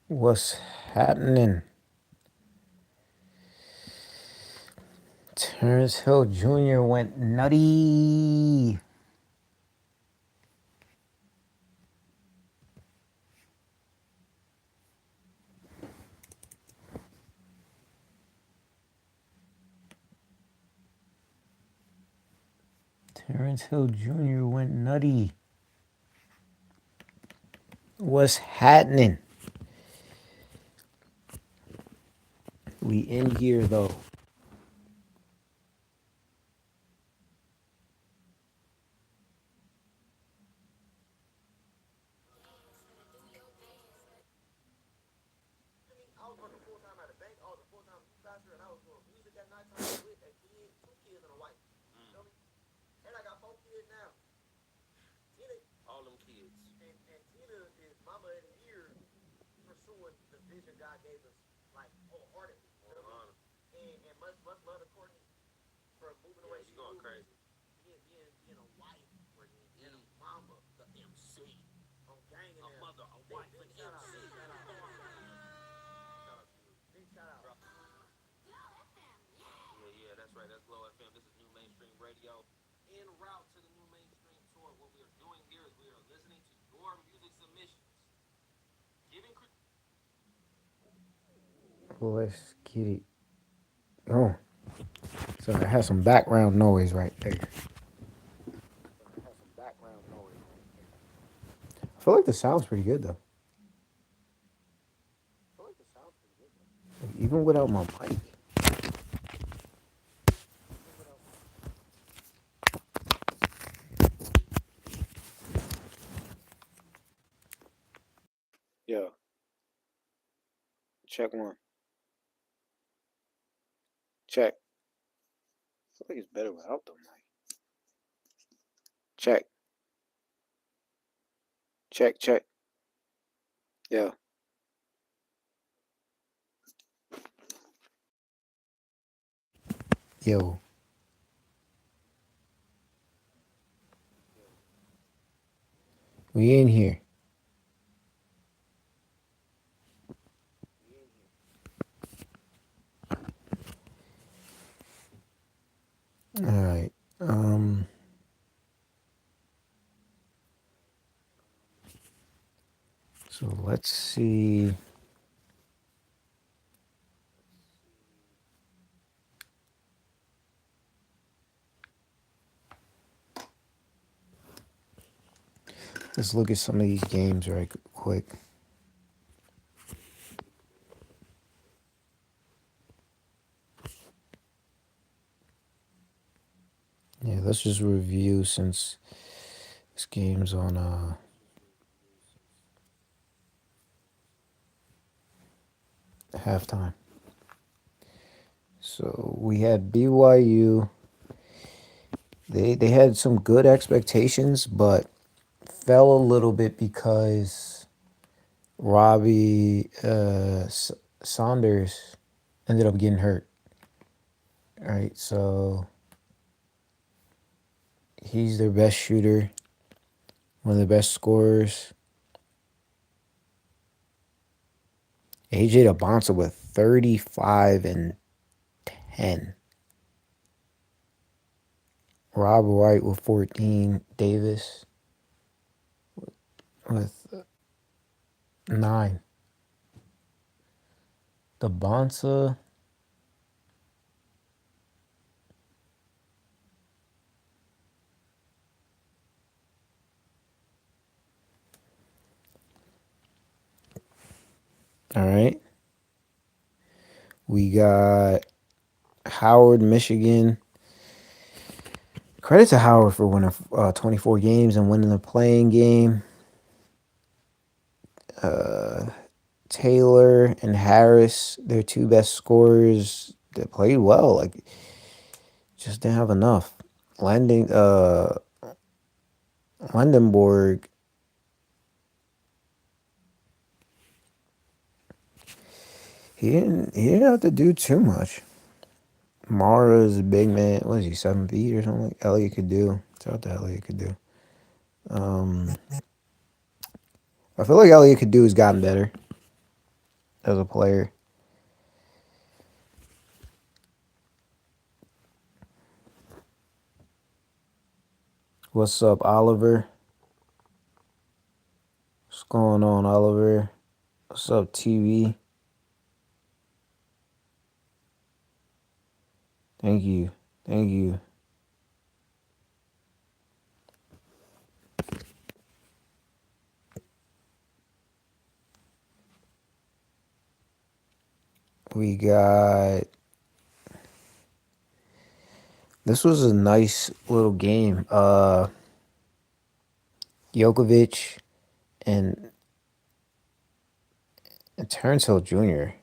What's happening? Terrence Hill Jr. went nutty. Terrence Hill Jr. went nutty. What's happening? We in here though. Let's get it. Oh, so I had some background noise right there. I feel like the sound's pretty good though, even without my mic. Yo, check one. Check. I feel like it's better without the mic. Check. Check. Check. Yo. Yo. We in here. All right. So let's see. Let's look at some of these games right quick. Yeah, let's just review since this game's on halftime. So we had BYU. They had some good expectations, but fell a little bit because Robbie Saunders ended up getting hurt. All right, so he's their best shooter, one of the best scorers. AJ Dabonsa with 35 and 10. Rob White with 14. Davis with 9. Dabonsa. All right. We got Howard, Michigan. Credit to Howard for winning 24 games and winning the playing game. Taylor and Harris, their two best scorers, they played well. Like, just didn't have enough. Landenborg, he didn't have to do too much. Mara's a big man. What is he, 7 feet or something? Like Elliott could do. That's what Elliott could do. I feel like Elliott could do has gotten better. as a player. What's up, Oliver? What's going on, Oliver? What's up, TV? Thank you. Thank you. We got. This was a nice little game. Djokovic and, and Terrence Hill Jr. He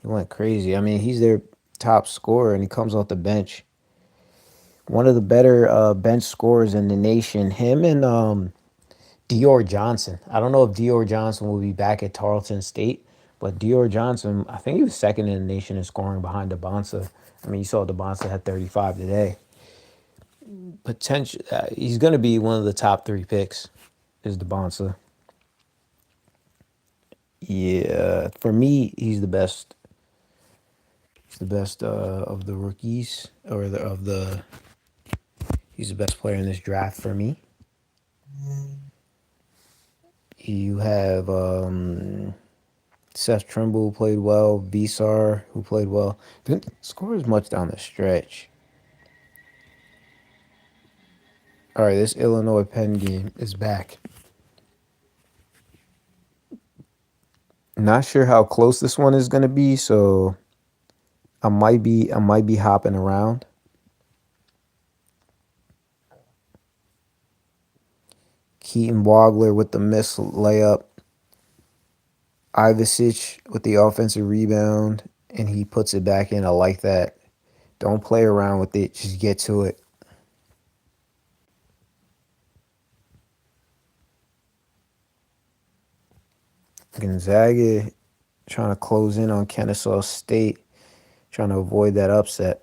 went crazy. I mean, he's their top scorer, and he comes off the bench. One of the better bench scorers in the nation. Him and Dior Johnson. I don't know if Dior Johnson will be back at Tarleton State, but Dior Johnson, I think he was second in the nation in scoring behind DeBonsa. I mean, you saw DeBonsa had 35 today. Potential. He's going to be one of the top three picks. Is DeBonsa? Yeah, for me, he's the best. He's the best of the rookies, or the of the. He's the best player in this draft for me. You have Seth Trimble, who played well. Visar, who played well. Didn't score as much down the stretch. All right, this Illinois Penn game is back. Not sure how close this one is gonna be, so I might be hopping around. Keaton Wagler with the missed layup. Ivisic with the offensive rebound, and he puts it back in. I like that. Don't play around with it. Just get to it. Gonzaga trying to close in on Kennesaw State, trying to avoid that upset.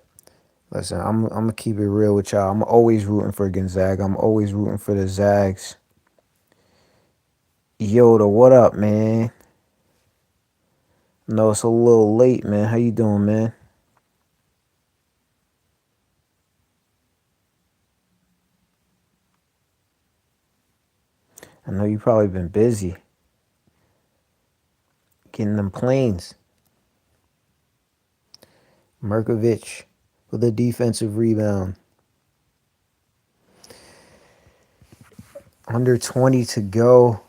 Listen, I'm gonna keep it real with y'all. I'm always rooting for Gonzaga. I'm always rooting for the Zags. Yoda, what up, man? No, it's a little late, man. How you doing, man? I know you probably been busy getting them planes. Merkovich with a defensive rebound. Under 20 to go.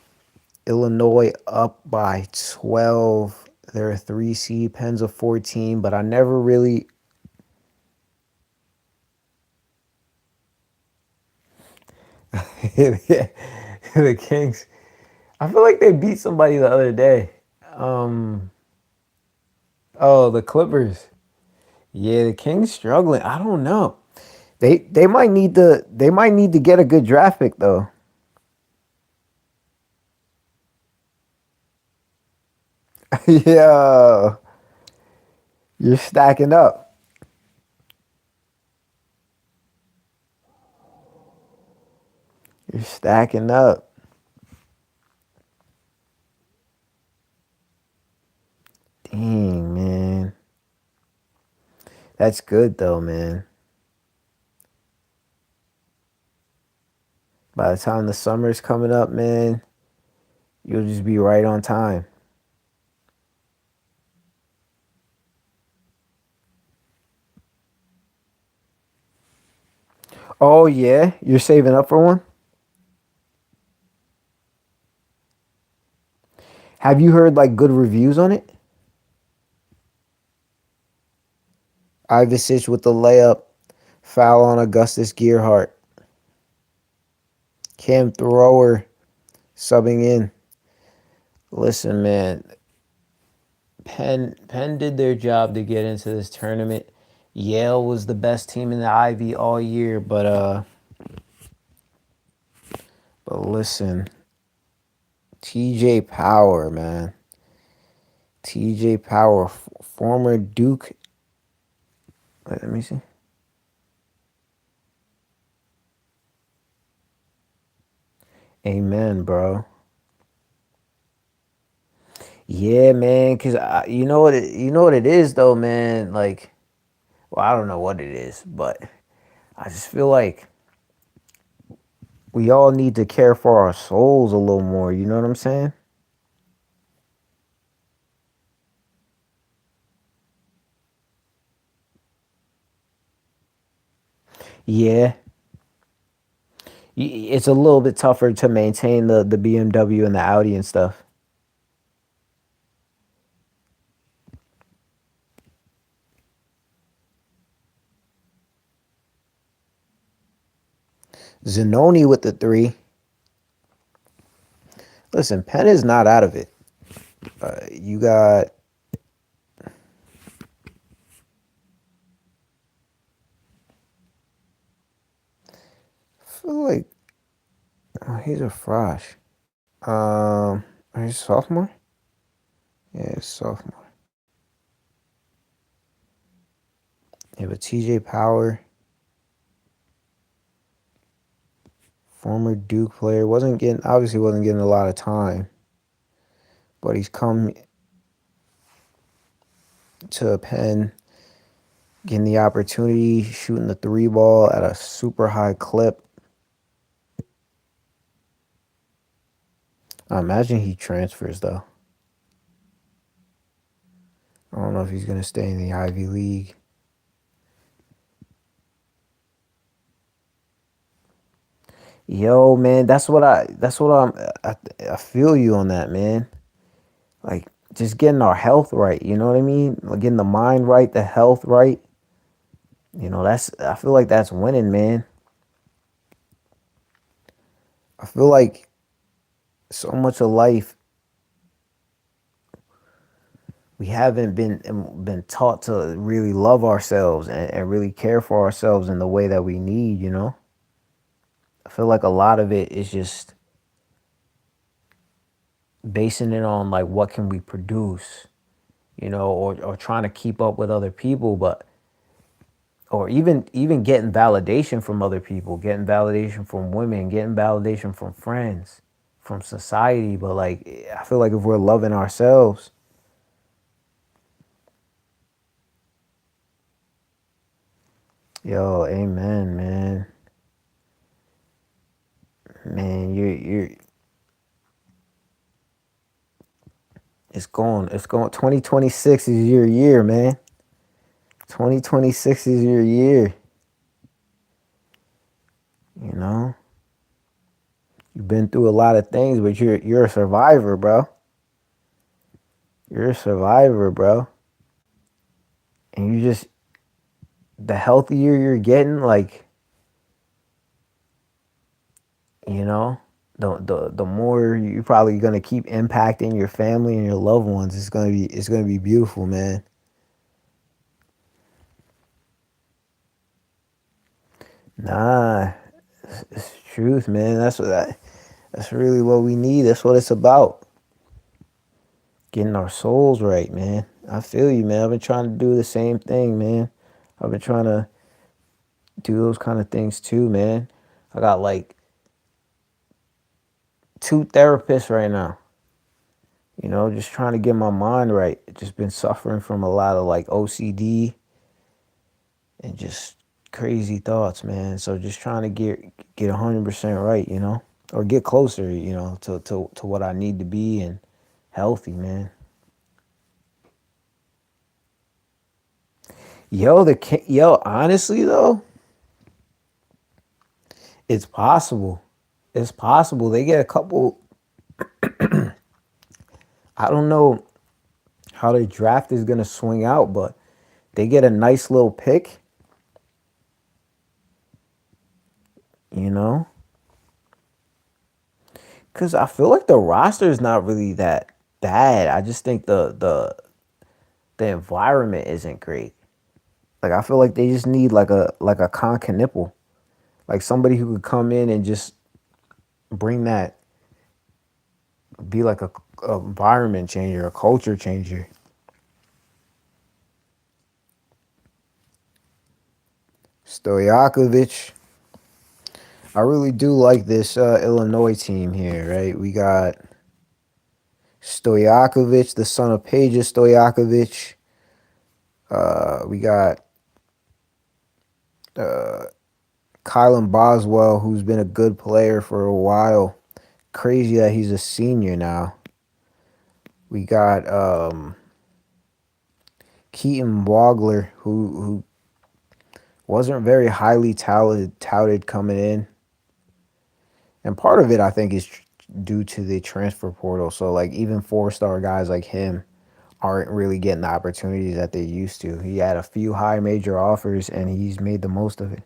Illinois up by 12. They're a 3 seed. Penn's a 14, but I never really. The Kings. I feel like they beat somebody the other day. Um, oh, the Clippers. Yeah, the Kings struggling. I don't know. They might need to get a good draft pick though. Yeah, you're stacking up. You're stacking up. Dang, man. That's good though, man. By the time the summer's coming up, man, you'll just be right on time. Oh yeah, you're saving up for one? Have you heard like good reviews on it? Ivisic with the layup, foul on Augustus Gearhart. Cam Thrower subbing in. Listen, man, Penn did their job to get into this tournament. Yale was the best team in the Ivy all year, but listen, TJ Power, man. TJ Power, former Duke. Wait, let me see. Amen, bro. Yeah, man. Cause you know you know what it is though, man. Like, well, I don't know what it is, but I just feel like we all need to care for our souls a little more. You know what I'm saying? Yeah, it's a little bit tougher to maintain the BMW and the Audi and stuff. Zanoni with the three. Listen, Penn is not out of it. You got. I feel like he's a Frosh. He's a sophomore. Yeah, sophomore. Yeah, but TJ Power, former Duke player, wasn't getting a lot of time, but he's come to Penn, getting the opportunity, shooting the three ball at a super high clip. I imagine he transfers though. I don't know if he's gonna stay in the Ivy League. Yo, man, that's what I feel you on that, man. Like just getting our health right, you know what I mean? Like getting the mind right, the health right. You know, that's I feel like that's winning, man. I feel like so much of life we haven't been taught to really love ourselves and really care for ourselves in the way that we need, you know? I feel like a lot of it is just basing it on like what can we produce, you know, or trying to keep up with other people, but or even getting validation from other people, getting validation from women, getting validation from friends, from society. But like I feel like if we're loving ourselves, yo, amen, man. Man, you're it's going 2026 is your year, man. 2026 is your year, you know? You've been through a lot of things, but you're a survivor, bro. You're a survivor, bro. And you just the healthier you're getting, like, you know, the more you're probably gonna keep impacting your family and your loved ones. It's gonna be beautiful, man. Nah, it's the truth, man. That's really what we need. That's what it's about. Getting our souls right, man. I feel you, man. I've been trying to do the same thing, man. I've been trying to do those kind of things too, man. I got like two therapists right now. You know, just trying to get my mind right. Just been suffering from a lot of like OCD and just crazy thoughts, man. So just trying to get 100% right, you know, or get closer, you know, to what I need to be and healthy, man. Yo, honestly though, it's possible. It's possible they get a couple. I don't know how the draft is gonna swing out, but they get a nice little pick, you know, because I feel like the roster is not really that bad. I just think the environment isn't great. Like I feel like they just need like a con nipple, like somebody who could come in and just bring that, be like a environment changer, a culture changer. Stojakovic. I really do like this Illinois team here, right? We got Stojakovic, the son of Peja Stojakovic. We got Kylan Boswell, who's been a good player for a while. Crazy that he's a senior now. We got Keaton Wagler, who wasn't very highly touted coming in, and part of it I think is due to the transfer portal. So like even 4-star guys like him aren't really getting the opportunities that they used to. He had a few high major offers and he's made the most of it.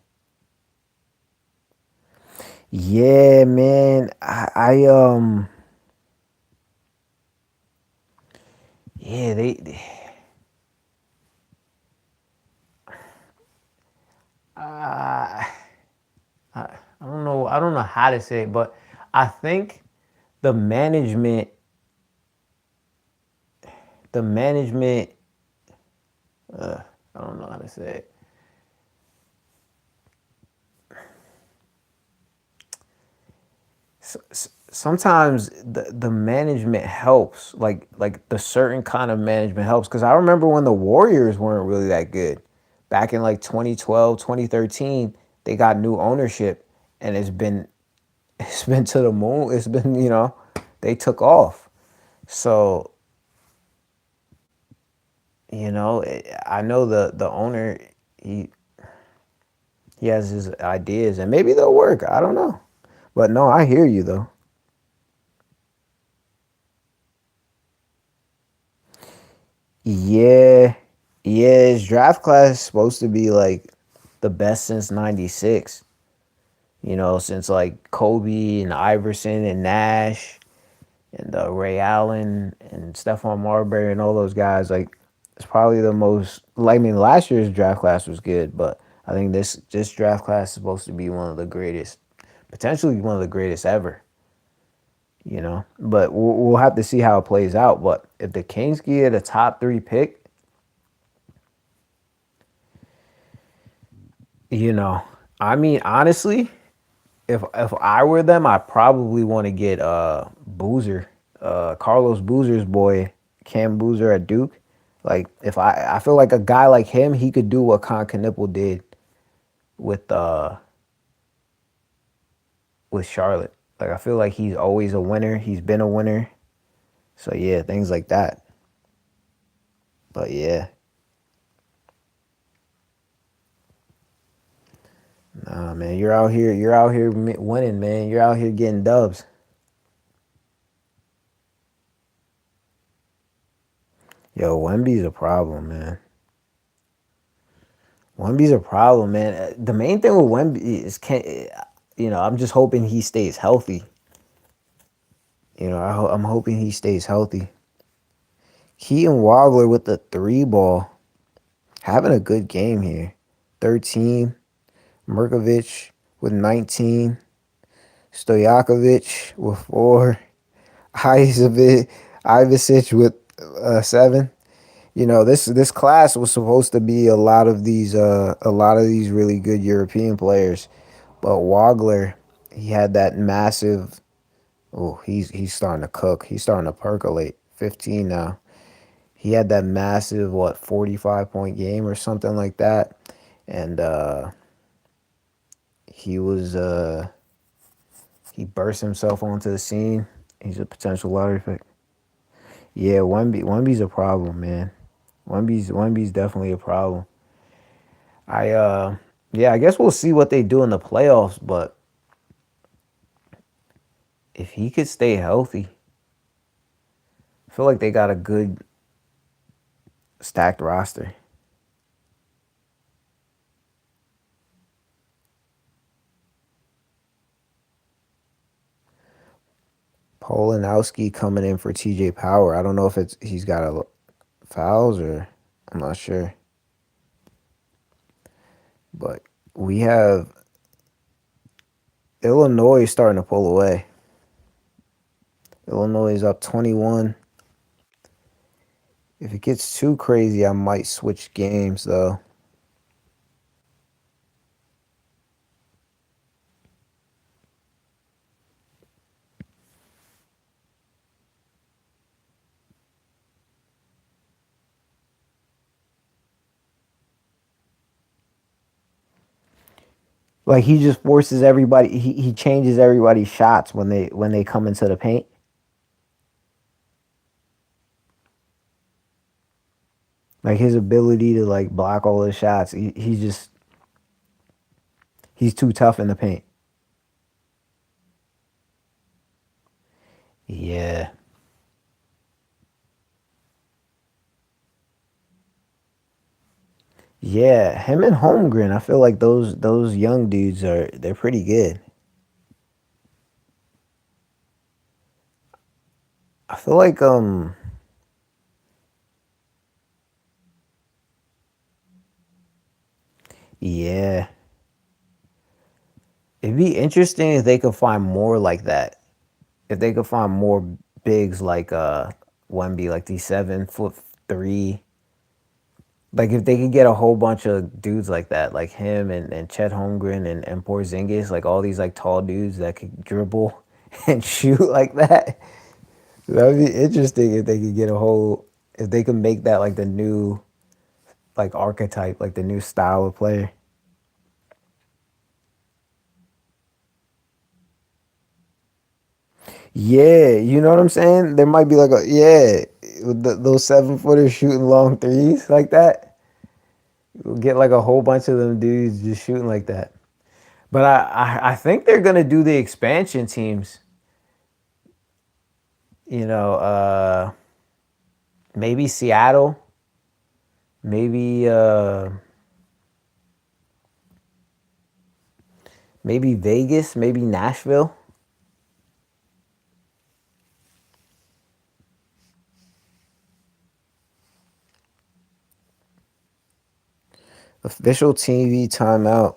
Yeah, man. Yeah, uh, I don't know. I don't know how to say it, but I think the management, the management, I don't know how to say it. Sometimes the management helps, like the certain kind of management helps. Because I remember when the Warriors weren't really that good back in like 2012, 2013. They got new ownership and it's been to the moon. It's been, they took off. So, I know the owner, he he has his ideas and maybe they'll work. I don't know. But no, I hear you though. Yeah. Yeah, his draft class is supposed to be like the best since '96. Since like Kobe and Iverson and Nash and Ray Allen and Stephon Marbury and all those guys. Like, it's probably the most. Like, I mean, last year's draft class was good, but I think this draft class is supposed to be one of the greatest, potentially one of the greatest ever. But we'll have to see how it plays out. But if the Kings get a top three pick, you know, I mean, honestly, if I were them, I probably want to get Boozer, Carlos Boozer's boy, Cam Boozer at Duke. Like if I feel like a guy like him, he could do what Con Knipple did with uh with Charlotte. Like I feel like he's always a winner. He's been a winner. So yeah, things like that. But yeah, nah, man, you're out here winning, man. You're out here getting dubs. Yo, Wemby's a problem, man. Wemby's a problem, man. The main thing with Wemby is I'm just hoping he stays healthy. I'm hoping he stays healthy. Keaton Wagler with the three ball, having a good game here. 13. Murkovic with 19. Stojakovic with 4. Ivisic with 7. This class was supposed to be a lot of these really good European players, but Wagler, he had that massive. Oh, he's starting to cook. He's starting to percolate. 15 now. He had that massive 45-point game or something like that, and he was he burst himself onto the scene. He's a potential lottery pick. Yeah, Wemby's a problem, man. Wemby's definitely a problem. I yeah, I guess we'll see what they do in the playoffs, but if he could stay healthy, I feel like they got a good stacked roster. Polanowski coming in for TJ Power. I don't know if he's got a fouls or I'm not sure. But we have Illinois starting to pull away. Illinois is up 21. If it gets too crazy, I might switch games though. Like he just forces everybody. He changes everybody's shots when they come into the paint. Like his ability to like block all the shots. He's too tough in the paint. Yeah. Yeah, him and Holmgren, I feel like those young dudes they're pretty good. I feel like yeah. It'd be interesting if they could find more like that. If they could find more bigs like Wemby, like these 7'3". Like if they could get a whole bunch of dudes like that, like him and Chet Holmgren and Porzingis, like all these like tall dudes that could dribble and shoot like that. That would be interesting if they could get a whole if they could make that like the new like archetype, like the new style of player. Yeah, you know what I'm saying? There might be like a yeah, with those 7 footers shooting long threes like that. We'll get like a whole bunch of them dudes just shooting like that. But I think they're gonna do the expansion teams. You know, maybe Seattle, maybe maybe Vegas, maybe Nashville. Official TV timeout.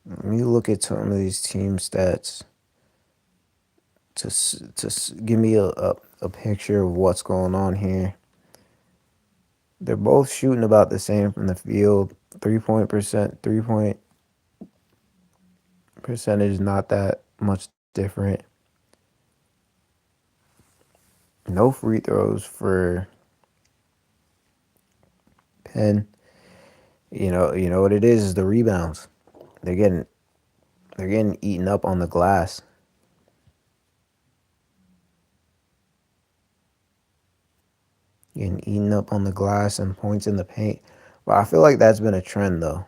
Let me look at some of these team stats give me a picture of what's going on here. They're both shooting about the same from the field. 3 point percentage not that much different. No free throws for Penn. You know what it is the rebounds. They're getting they're getting eaten up on the glass. Getting eaten up on the glass and points in the paint. But I feel like that's been a trend though.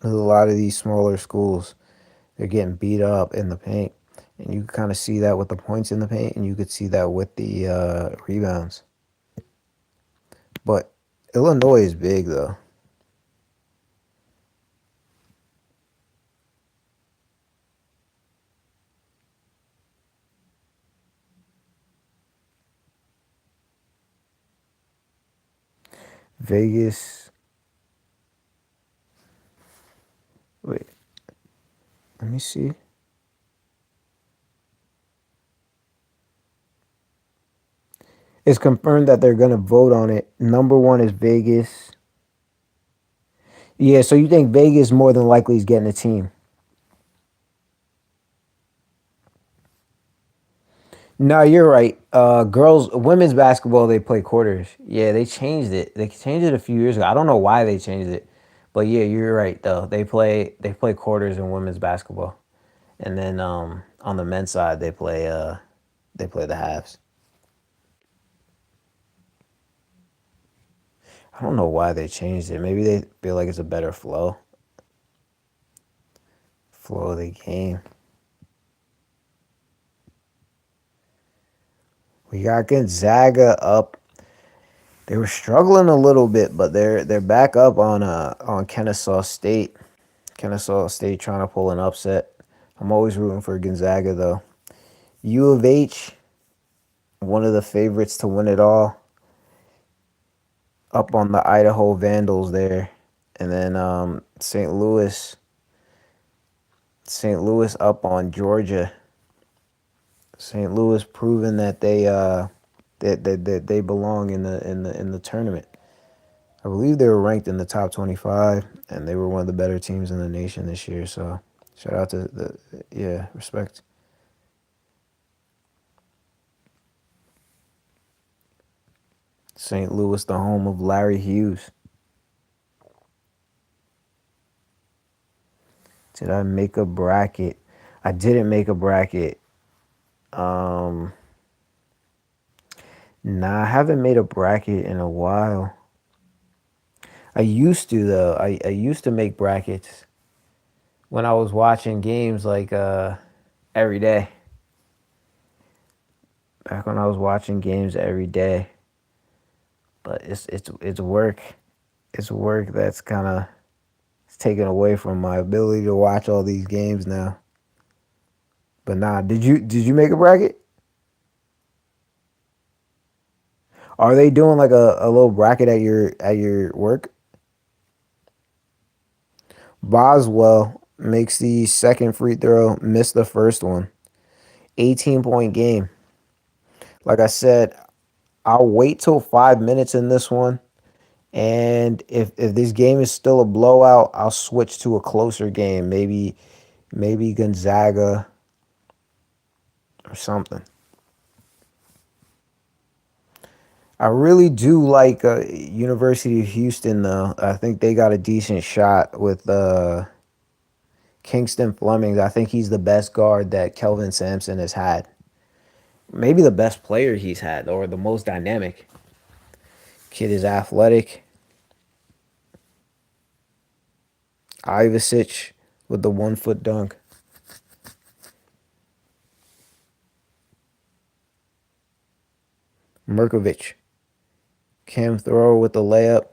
With a lot of these smaller schools, they're getting beat up in the paint. And you kind of see that with the points in the paint, and you could see that with the rebounds. But Illinois is big though. Vegas. Wait, let me see. It's confirmed that they're gonna vote on it. Number one is Vegas. Yeah, so you think Vegas more than likely is getting a team? No, you're right. Women's basketball, they play quarters. Yeah, they changed it. They changed it a few years ago. I don't know why they changed it, but yeah, you're right though. They play quarters in women's basketball, and then on the men's side they play the halves. I don't know why they changed it. Maybe they feel like it's a better flow of the game. We got Gonzaga up. They were struggling a little bit, but they're back up on Kennesaw State. Kennesaw State trying to pull an upset. I'm always rooting for Gonzaga though. U of H, one of the favorites to win it all, up on the Idaho Vandals there, and then St. Louis up on Georgia. St. Louis proving that that they belong in the tournament. I believe they were ranked in the top 25, and they were one of the better teams in the nation this year. So shout out to the yeah respect. St. Louis, the home of Larry Hughes. Did I make a bracket? I didn't make a bracket. Um, nah, I haven't made a bracket in a while. I used to though. I used to make brackets when I was watching games like every day. Back when I was watching games every day. But it's work. It's work that's kind of it's taken away from my ability to watch all these games now. But nah, did you make a bracket? Are they doing like a little bracket at your work? Boswell makes the second free throw, missed the first one. 18-point game. Like I said, I'll wait till 5 minutes in this one. And if this game is still a blowout, I'll switch to a closer game. Maybe Gonzaga or something. I really do like University of Houston though. I think they got a decent shot with Kingston Fleming. I think he's the best guard that Kelvin Sampson has had. Maybe the best player he's had, or the most dynamic. Kid is athletic. Ivisic with the 1 foot dunk. Merkovich. Cam Thrower with the layup.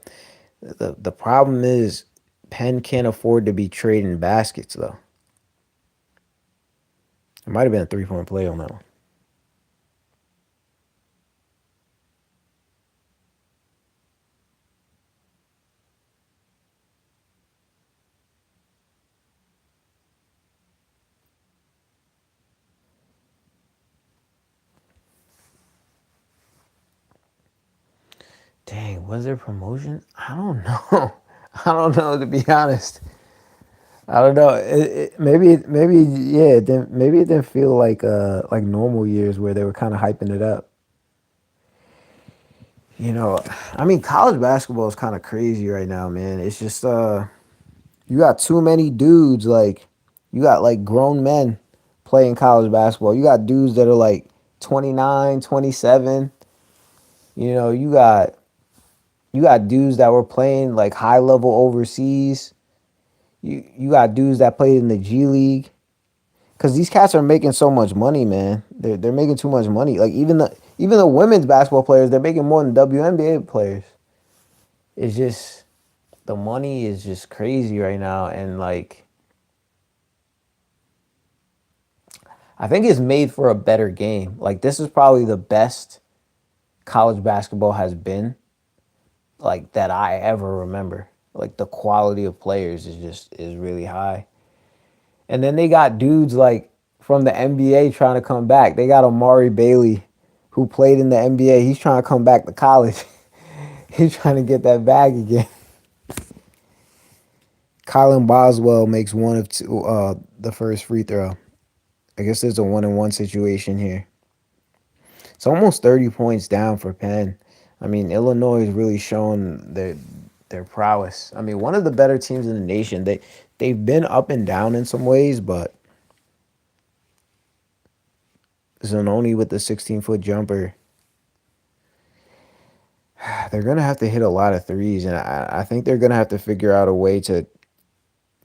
The problem is Penn can't afford to be trading baskets though. It might have been a 3 point play on that one. Dang, was there promotion? I don't know. I don't know to be honest. I don't know. Maybe yeah. Maybe it didn't feel like normal years where they were kind of hyping it up. I mean, college basketball is kind of crazy right now, man. It's just you got too many dudes. Like you got like grown men playing college basketball. You got dudes that are like 29, 27. You got dudes that were playing like high level overseas. You got dudes that played in the G League. Cause these cats are making so much money, man. They're making too much money. Like even the women's basketball players, they're making more than WNBA players. It's just the money is just crazy right now, and like I think it's made for a better game. Like this is probably the best college basketball has been, like that I ever remember. Like the quality of players is really high. And then they got dudes like from the NBA trying to come back. They got Amari Bailey, who played in the NBA. He's trying to come back to college. He's trying to get that bag again. Colin Boswell makes one of two, the first free throw. I guess there's a 1-and-1 situation here. It's almost 30 points down for Penn. I mean, Illinois is really showing their prowess. I mean, one of the better teams in the nation. They've been up and down in some ways, but Zanoni with the 16-foot jumper. They're gonna have to hit a lot of threes, and I think they're gonna have to figure out a way to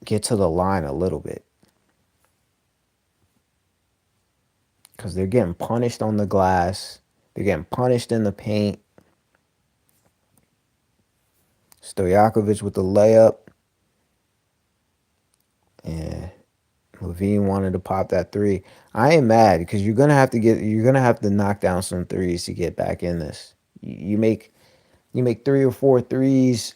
get to the line a little bit because they're getting punished on the glass. They're getting punished in the paint. Stojakovic with the layup, and Levine wanted to pop that three. I ain't mad because you're gonna have to knock down some threes to get back in this. You make 3 or 4 threes,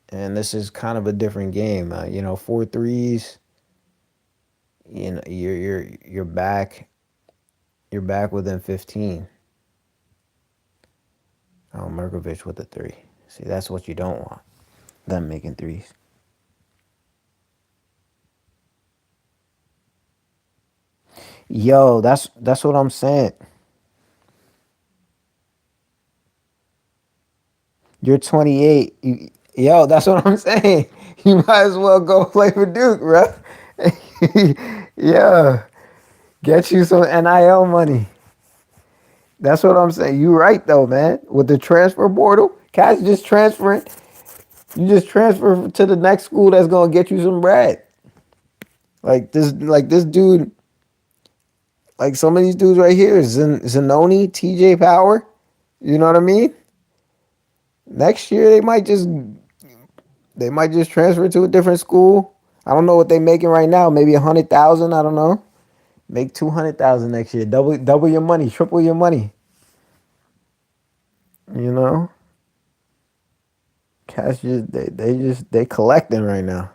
and this is kind of a different game. 4 threes. You're back. You're back within 15. Oh, Merkovich with the three. See, that's what you don't want. Them making threes. Yo, that's what I'm saying. You're 28. Yo, that's what I'm saying. You might as well go play for Duke, bro. Yeah, get you some NIL money. That's what I'm saying. You right though, man. With the transfer portal, cats just transferring. You just transfer to the next school that's gonna get you some bread. Like this dude, like some of these dudes right here, Zanoni, TJ Power. You know what I mean? Next year they might just transfer to a different school. I don't know what they making right now. Maybe 100,000. I don't know. Make 200,000 next year. Double your money. Triple your money. You know, cash just they collecting right now.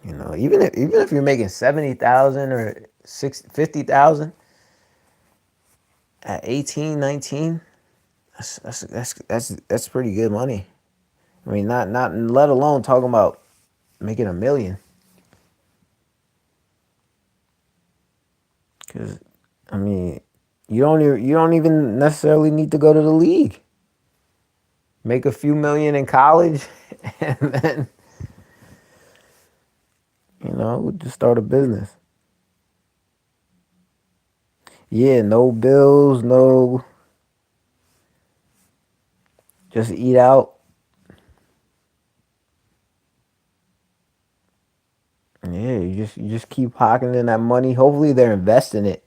You know, even if you're making 70,000 or 50,000 at 18, 19, that's pretty good money. I mean, not let alone talking about making a million. Because I mean, you don't even necessarily need to go to the league. Make a few million in college, and then just start a business. Yeah, no bills, no, just eat out. Yeah, you just keep pocketing that money. Hopefully they're investing it.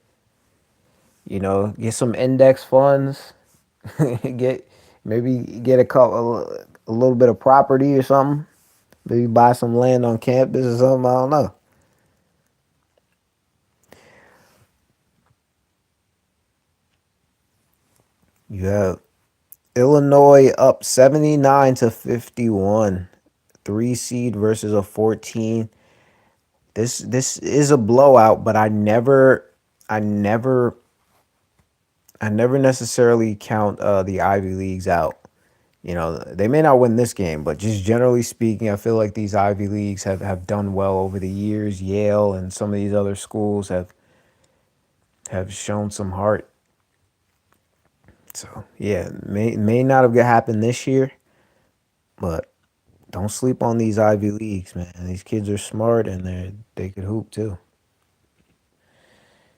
Get some index funds. get maybe get a little bit of property or something. Maybe buy some land on campus or something. I don't know. You have Illinois up 79-51. Three seed versus a 14. This is a blowout, but I never I never necessarily count the Ivy Leagues out. They may not win this game, but just generally speaking, I feel like these Ivy Leagues have done well over the years. Yale and some of these other schools have shown some heart. So yeah, may not have happened this year, but don't sleep on these Ivy Leagues, man. These kids are smart and they could hoop too.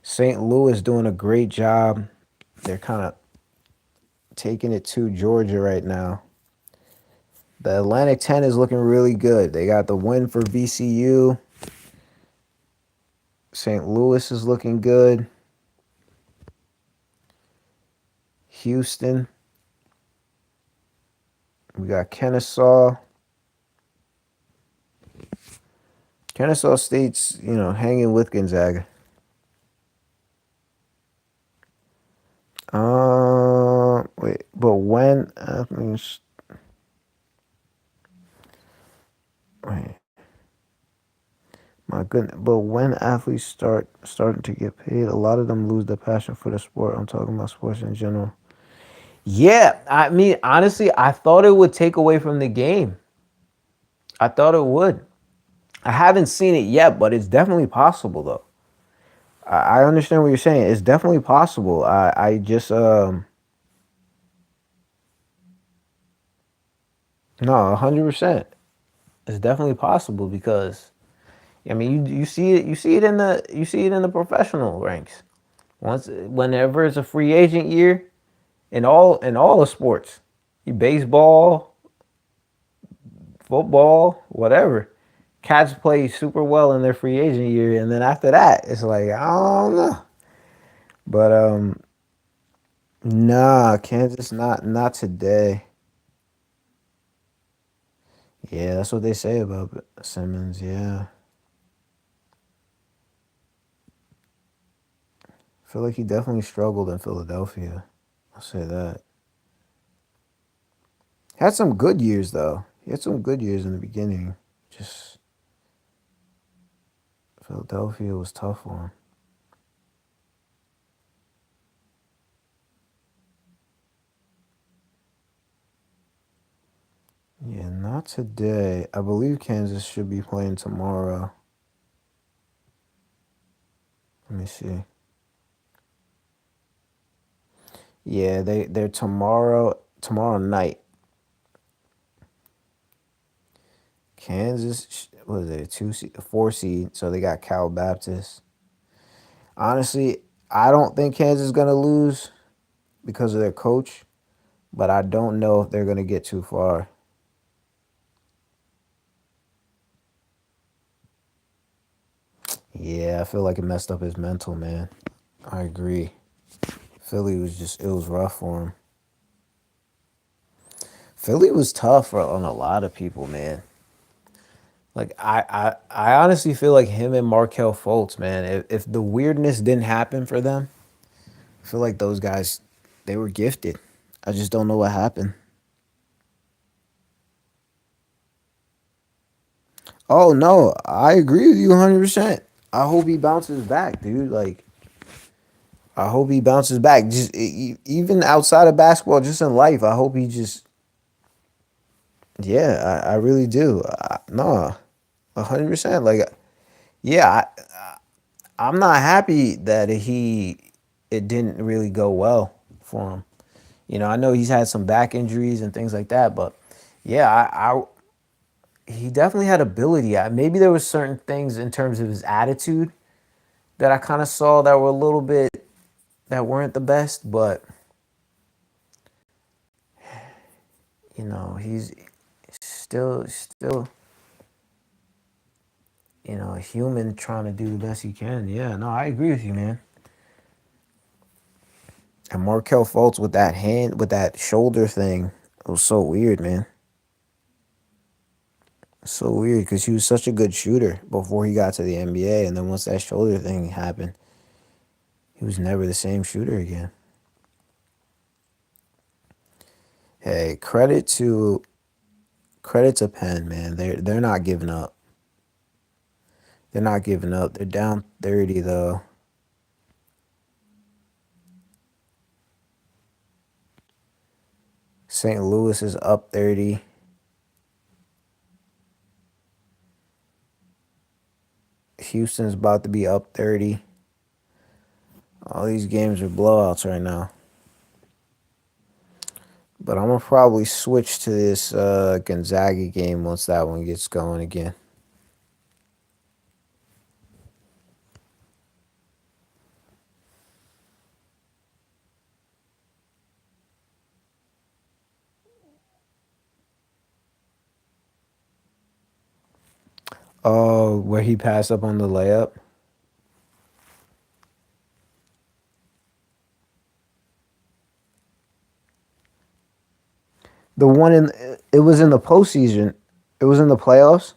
St. Louis doing a great job. They're kind of taking it to Georgia right now. The Atlantic 10 is looking really good. They got the win for VCU. St. Louis is looking good. Houston. We got Kennesaw. Kennesaw State's, hanging with Gonzaga. Wait, but when athletes, wait, my goodness, but when athletes starting to get paid, a lot of them lose their passion for the sport. I'm talking about sports in general. Yeah, I mean, honestly, I thought it would take away from the game. I thought it would. I haven't seen it yet, but it's definitely possible, though. I understand what you're saying. It's definitely possible. I just no, 100%. It's definitely possible because I mean you see it in the professional ranks. Whenever it's a free agent year in all the sports, baseball, football, whatever. Cats play super well in their free agent year, and then after that, it's like I don't know. But nah, Kansas not today. Yeah, that's what they say about Simmons. Yeah, I feel like he definitely struggled in Philadelphia. I'll say that. Had some good years though. He had some good years in the beginning. Just Philadelphia was tough for him. Yeah, not today. I believe Kansas should be playing tomorrow. Let me see. Yeah, they're tomorrow. tomorrow night. Kansas, what is it? A 2 seed, a 4 seed. So they got Cal Baptist. Honestly, I don't think Kansas is gonna lose because of their coach, but I don't know if they're gonna get too far. Yeah, I feel like it messed up his mental, man. I agree. Philly was just it was rough for him. Philly was tough on a lot of people, man. Like I honestly feel like him and Markel Fultz, man. If the weirdness didn't happen for them, I feel like those guys, they were gifted. I just don't know what happened. Oh no, I agree with you 100%. I hope he bounces back, dude. Like I hope he bounces back. Just even outside of basketball, just in life, I hope he just yeah, I really do. No, 100%. Like yeah, I'm not happy that it didn't really go well for him. I know he's had some back injuries and things like that, but yeah, he definitely had ability. Maybe there was certain things in terms of his attitude that I kind of saw that were a little bit that weren't the best, but he's still a human trying to do the best he can. Yeah, no, I agree with you, man. And Markel Fultz with that hand, with that shoulder thing, it was so weird, man. So weird because he was such a good shooter before he got to the NBA, and then once that shoulder thing happened, he was never the same shooter again. Hey, credit to Penn, man. They're not giving up. They're not giving up. They're down 30 though. St. Louis is up 30. Houston's about to be up 30. All these games are blowouts right now. But I'm gonna probably switch to this Gonzaga game once that one gets going again. Oh, where he passed up on the layup. The one in it was in the postseason. It was in the playoffs.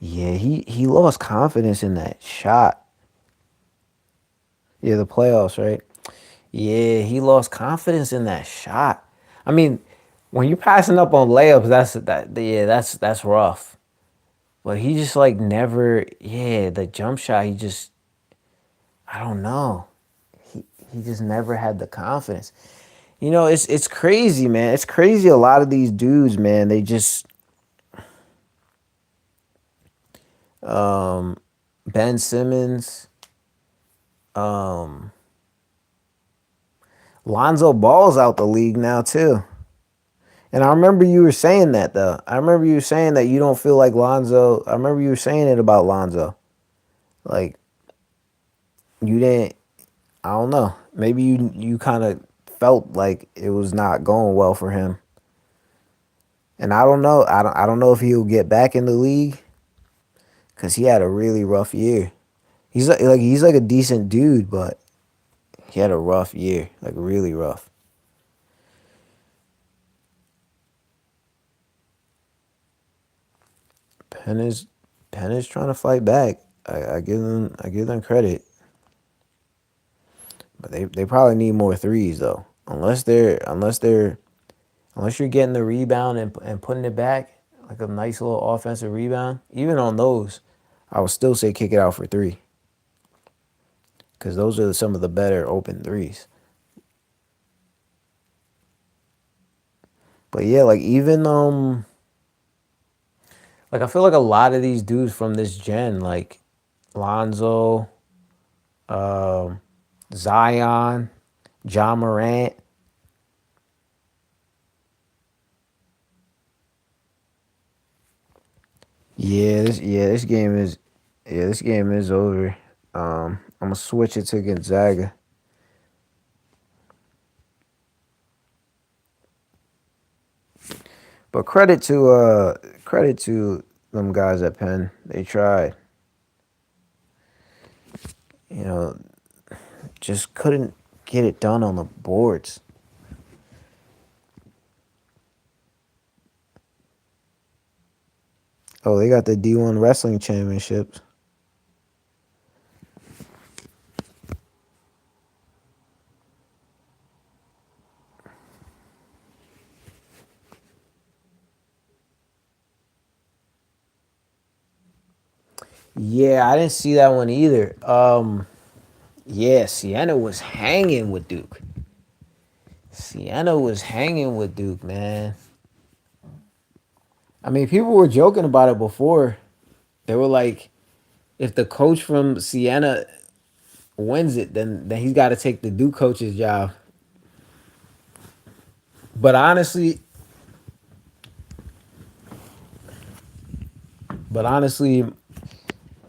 Yeah, he lost confidence in that shot. Yeah, the playoffs, right? Yeah, he lost confidence in that shot. I mean, when you're passing up on layups, that's rough. But he just like never, yeah, the jump shot. I don't know. He he just never had the confidence. It's crazy, man. It's crazy. A lot of these dudes, man, they just um, Ben Simmons, um, Lonzo Ball's out the league now too. And I remember you were saying that though. I remember you saying that you don't feel like Lonzo. I remember you were saying it about Lonzo. Like you didn't. I don't know. Maybe you kind of felt like it was not going well for him. And I don't know. I don't know if he'll get back in the league because he had a really rough year. He's like a decent dude, but he had a rough year, like really rough. Penn is Penn is trying to fight back. I give them credit, but they probably need more threes though. Unless you're getting the rebound and putting it back like a nice little offensive rebound. Even on those, I would still say kick it out for three because those are some of the better open threes. But yeah, like even like I feel like a lot of these dudes from this gen, like Lonzo, um, Zion, John Morant. This game is over. I'm gonna switch it to Gonzaga. But credit to them guys at Penn. They tried. You know, just couldn't get it done on the boards. Oh, they got the D1 wrestling championships. Yeah, I didn't see that one either. Yeah, Sienna was hanging with Duke. Sienna was hanging with Duke, man. I mean, people were joking about it before. They were like, if the coach from Sienna wins it, then he's got to take the Duke coach's job. But honestly,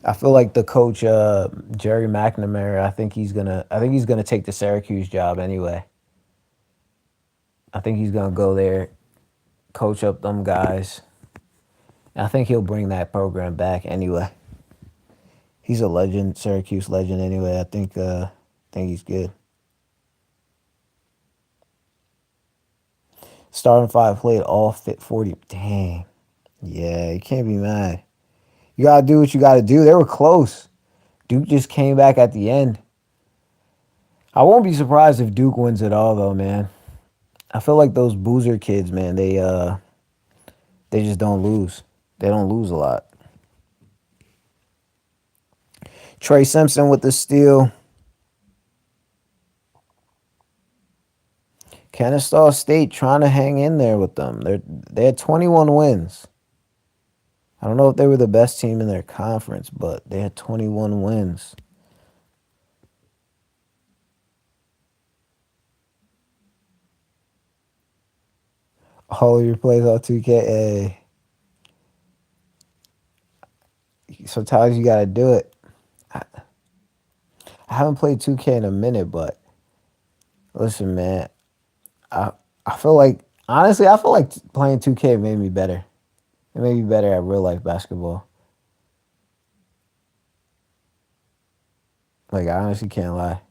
I feel like the coach Jerry McNamara. I think he's gonna take the Syracuse job anyway. I think he's gonna go there, coach up them guys. And I think he'll bring that program back anyway. He's a legend, Syracuse legend anyway. I think he's good. Starting five played all fit 40. Dang. Yeah, you can't be mad. You gotta do what you gotta do. They were close. Duke just came back at the end. I won't be surprised if Duke wins it all though, man. I feel like those Boozer kids, man, they just don't lose. They don't lose a lot. Trey Simpson with the steal. Kennesaw State trying to hang in there with them. They had 21 wins. I don't know if they were the best team in their conference, but they had 21 wins. All your plays on 2K. Sometimes you gotta do it. I, I haven't played 2K in a minute, but listen, man, I I feel like honestly, I feel like playing 2K made me better. It made me better at real life basketball. Like I honestly can't lie.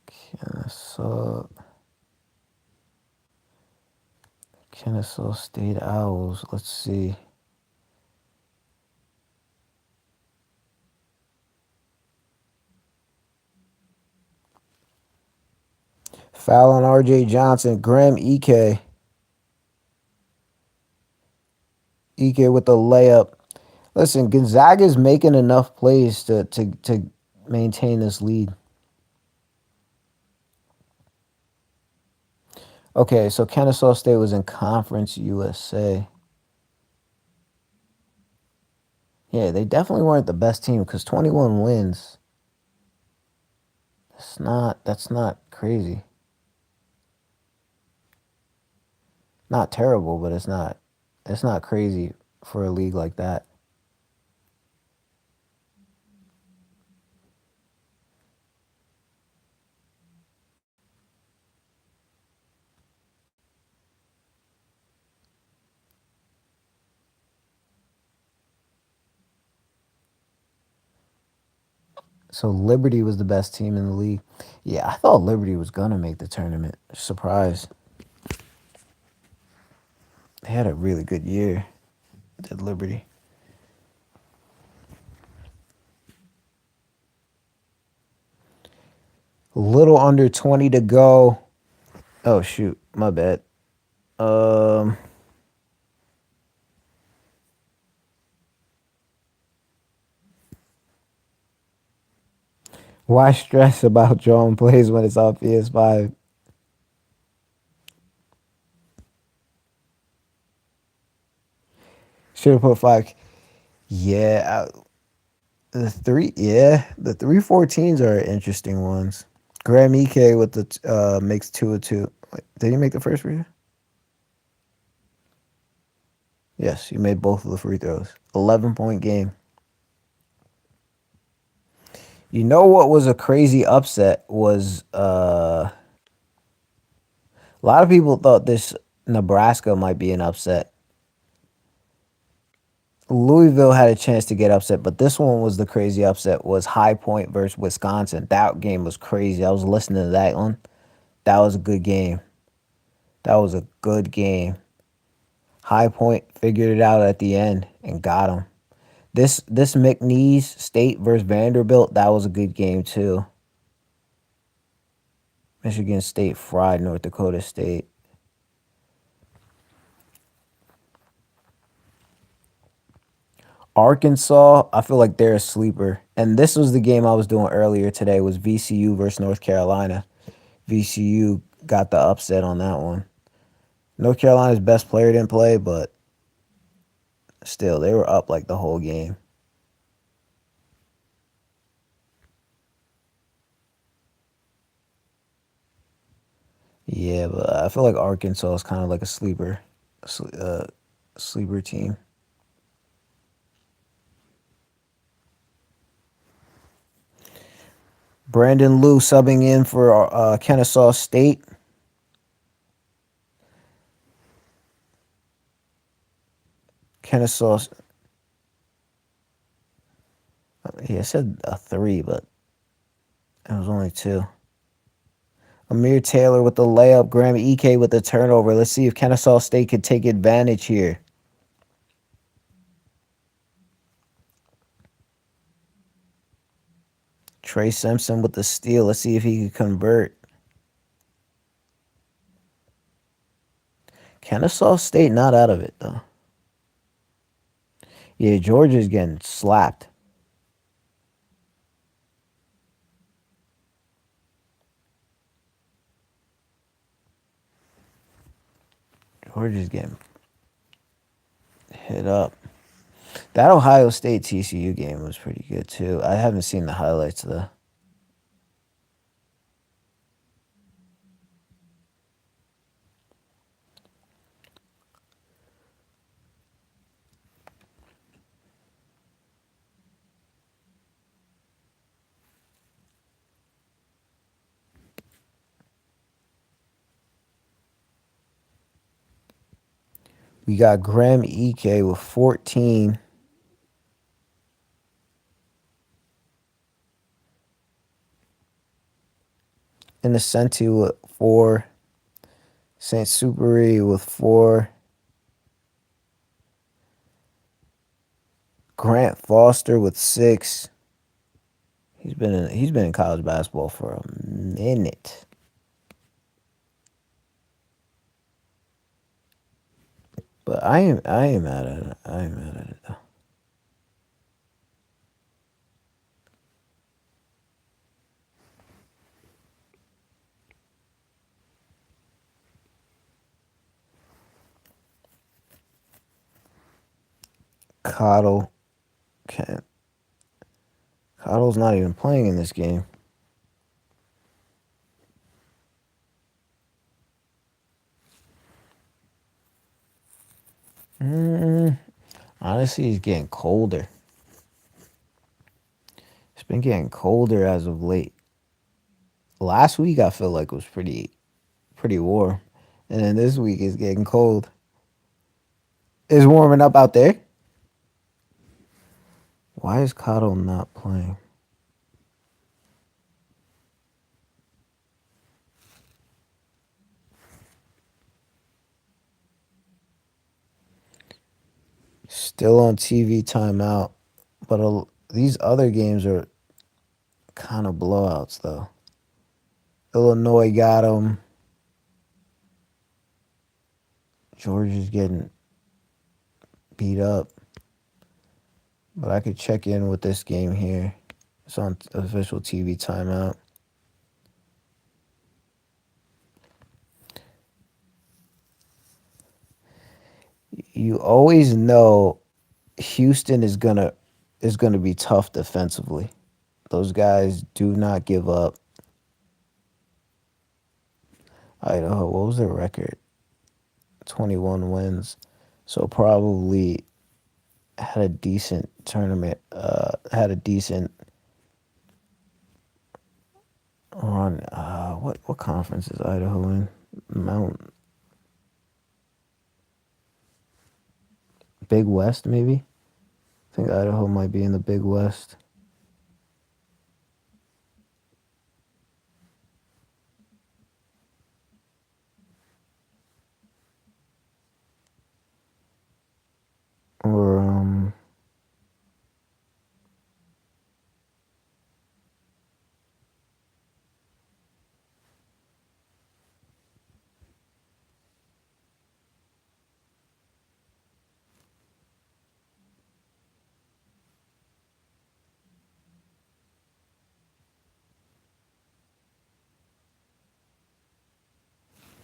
Kennesaw Kennesaw State Owls. Let's see. Foul on RJ Johnson. Graham Ike. Ike with the layup. Listen, Gonzaga's making enough plays to maintain this lead. Okay, so Kennesaw State was in Conference USA. Yeah, they definitely weren't the best team because 21 wins. That's not crazy. Not terrible, but it's not crazy for a league like that. So Liberty was the best team in the league. Yeah, I thought Liberty was gonna make the tournament. Surprise. They had a really good year. Did Liberty. A little under 20 to go. Oh shoot, my bad. Um why stress about drawing plays when it's on PS5? Should have put five. Yeah, the 314s are interesting ones. Graham Ike with the makes 2 of 2. Wait, did he make the first free throw? Yes, he made both of the free throws. 11-point game. You know what was a crazy upset was a lot of people thought this Nebraska might be an upset. Louisville had a chance to get upset, but this one was the crazy upset. Was High Point versus Wisconsin. That game was crazy. I was listening to that one. That was a good game. That was a good game. High Point figured it out at the end and got him. This McNeese State versus Vanderbilt. That was a good game too. Michigan State fried North Dakota State. Arkansas, I feel like they're a sleeper. And this was the game I was doing earlier today was VCU versus North Carolina. VCU got the upset on that one. North Carolina's best player didn't play, but still, they were up like the whole game. Yeah, but I feel like Arkansas is kind of like a sleeper team. Brandon Liu subbing in for Kennesaw State. Kennesaw, yeah, I said a 3, but it was only 2. Amir Taylor with the layup. Graham Ike with the turnover. Let's see if Kennesaw State could take advantage here. Trey Simpson with the steal. Let's see if he could convert. Kennesaw State not out of it, though. Yeah, Georgia's getting slapped. Georgia's getting hit up. That Ohio State TCU game was pretty good, too. I haven't seen the highlights, though. We got Graham Ike with 14. Innocenti with 4. Saint Superi with 4. Grant Foster with 6. He's been in college basketball for a minute. But I ain't mad at it. I ain't mad at it though. Coddle can't. Coddle's not even playing in this game. Mm, honestly, he's getting colder. It's been getting colder as of late. Last week I feel like it was pretty warm, and then this week it's getting cold. It's warming up out there. Why is Coddle not playing? Still on TV timeout, but these other games are kind of blowouts though. Illinois got them. Georgia's getting beat up. But I could check in with this game here. It's on official TV timeout. You always know Houston is gonna is going to be tough defensively. Those guys do not give up. Idaho, what was their record? 21 wins. So probably had a decent tournament, had a decent run. What conference is Idaho in? Mount Big West, maybe? I think Idaho might be in the Big West. Or,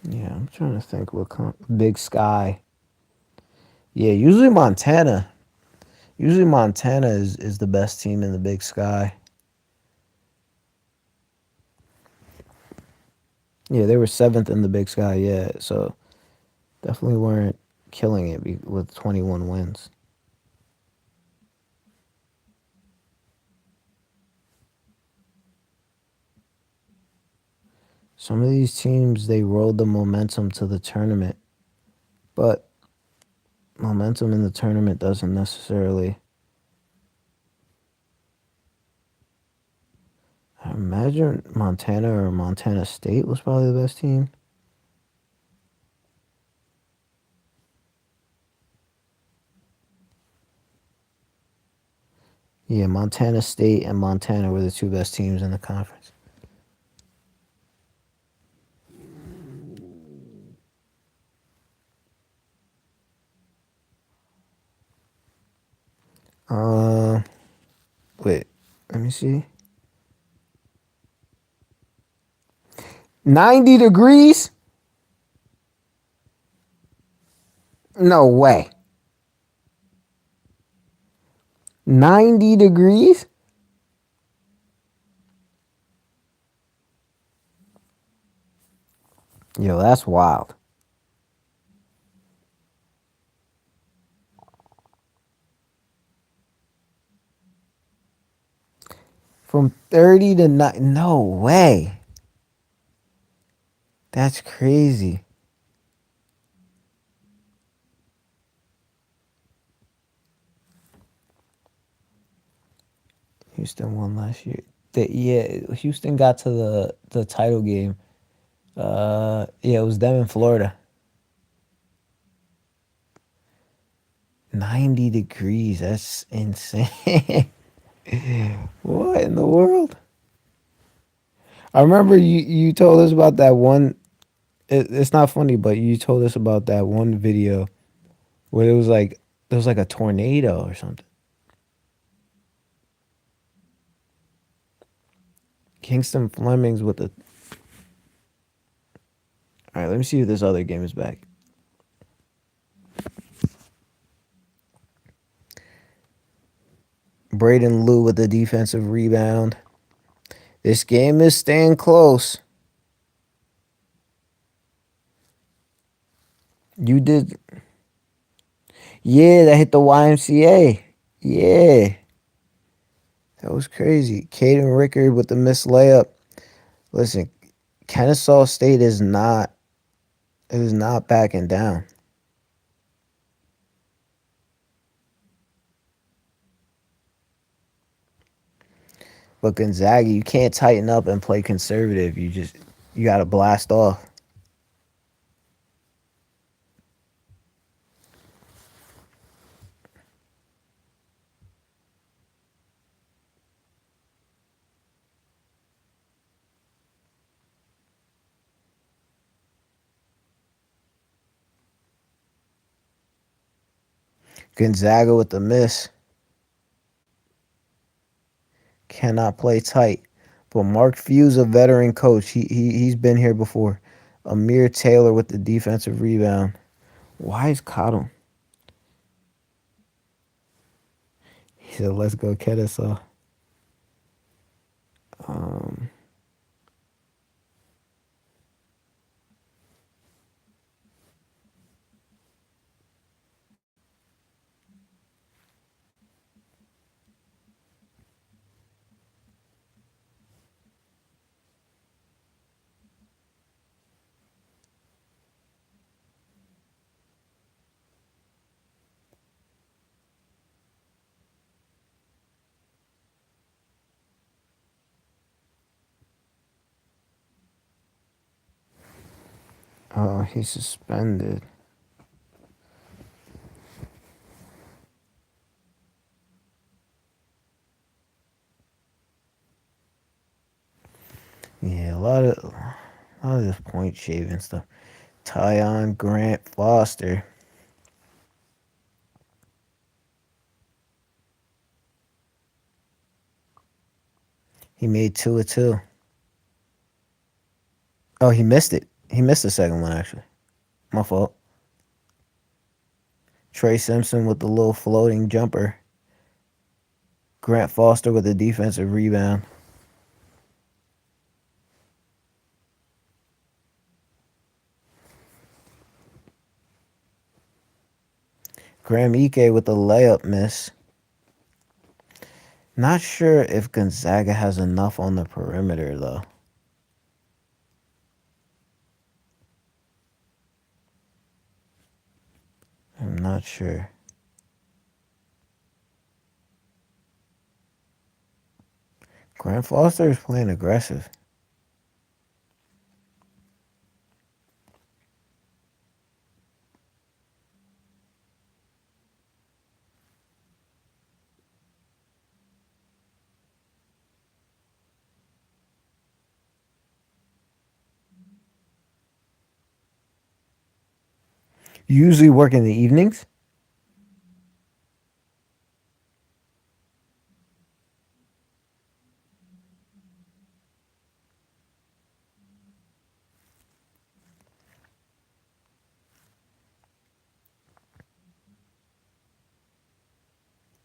yeah, I'm trying to think Big Sky. Yeah, usually Montana is the best team in the Big Sky. Yeah, they were seventh in the Big Sky, yeah. So definitely weren't killing it with 21 wins. Some of these teams, they rode the momentum to the tournament, but momentum in the tournament doesn't necessarily. I imagine Montana or Montana State was probably the best team. Yeah, Montana State and Montana were the two best teams in the conference. Uh, Wait, let me see. 90 degrees? No way. 90 degrees? Yo, that's wild. From 30 to 9. No way. That's crazy. Houston won last year. Yeah, Houston got to the title game. Yeah, it was them in Florida. 90 degrees. That's insane. What in the world? I remember you told us about that one. It's not funny, but you told us about that one video where it was like there was like a tornado or something. Kingston Flemings with the. All right, let me see if this other game is back. Braden Lou with the defensive rebound. This game is staying close. You did. Yeah, that hit the YMCA. Yeah. That was crazy. Caden Rickard with the missed layup. Listen, Kennesaw State is not backing down. But Gonzaga, you can't tighten up and play conservative. You gotta blast off. Gonzaga with the miss. Cannot play tight. But Mark Few's a veteran coach. He's been here before. Amir Taylor with the defensive rebound. Why is Cottle? He said, "Let's go, Kennesaw." Um, oh, he's suspended. Yeah, a lot of this point shaving stuff. Tyon Grant Foster. He made 2 of 2. Oh, he missed it. He missed the second one actually. My fault. Trey Simpson with the little floating jumper. Grant Foster with the defensive rebound. Graham Ike with the layup miss. Not sure if Gonzaga has enough on the perimeter though. I'm not sure. Grant Foster is playing aggressive. You usually work in the evenings?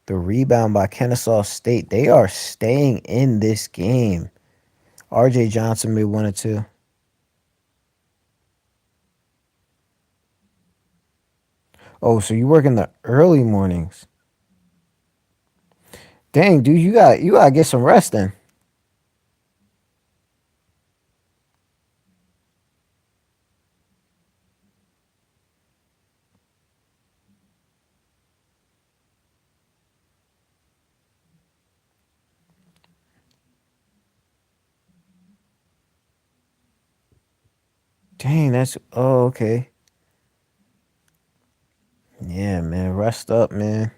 The rebound by Kennesaw State. They are staying in this game. RJ Johnson made 1 of 2. Oh, so you work in the early mornings. Dang, dude, you gotta get some rest then. Dang, that's okay. Yeah, man. Rest up, man.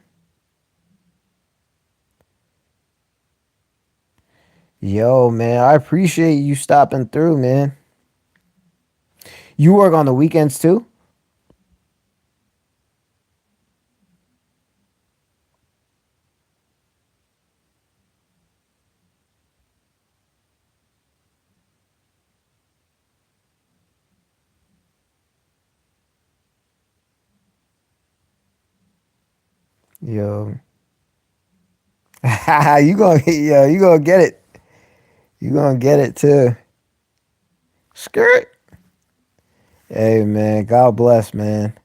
Yo, man, I appreciate you stopping through, man. You work on the weekends too? Yo. You gonna get it. You gonna get it too. Skirt. Hey man, God bless, man.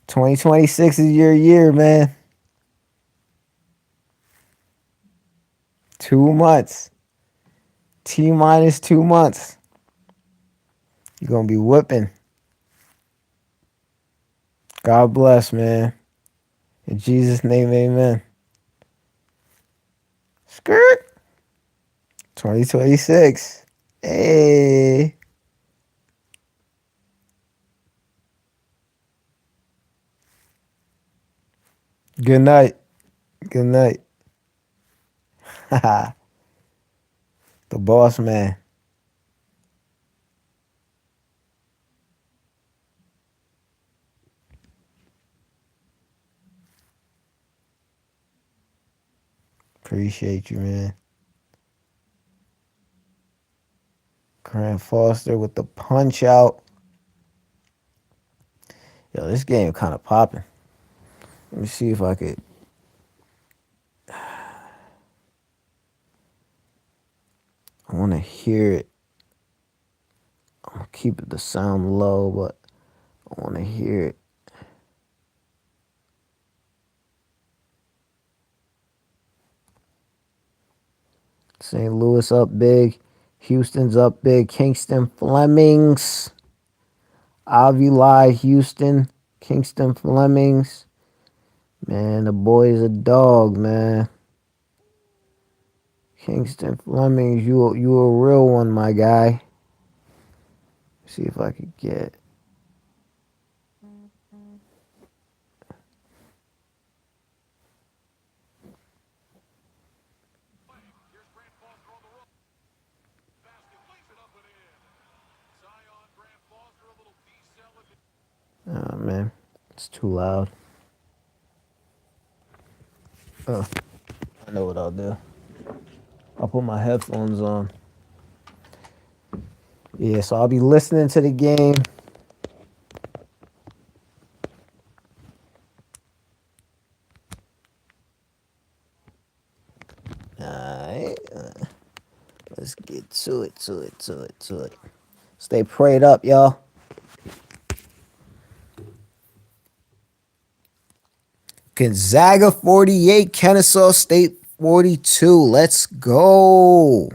2026 is your year, man. 2 months. T minus 2 months. You're gonna be whipping. God bless, man. In Jesus' name, amen. Skirt. 2026. Hey. Good night. Good night. The boss man. Appreciate you, man. Grant Foster with the punch out. Yo, this game kind of popping. Let me see if I could. I want to hear it. I'm gonna keep the sound low, but I want to hear it. St. Louis up big. Houston's up big. Kingston Flemings. Avila, Houston. Kingston Flemings. Man, the boy is a dog, man. Kingston Flemings, you a real one, my guy. See if I could get. Oh man, it's too loud. Oh, I know what I'll do. I'll put my headphones on. Yeah, so I'll be listening to the game. Alright. Let's get to it. Stay prayed up, y'all. Gonzaga 48, Kennesaw State 42. Let's go.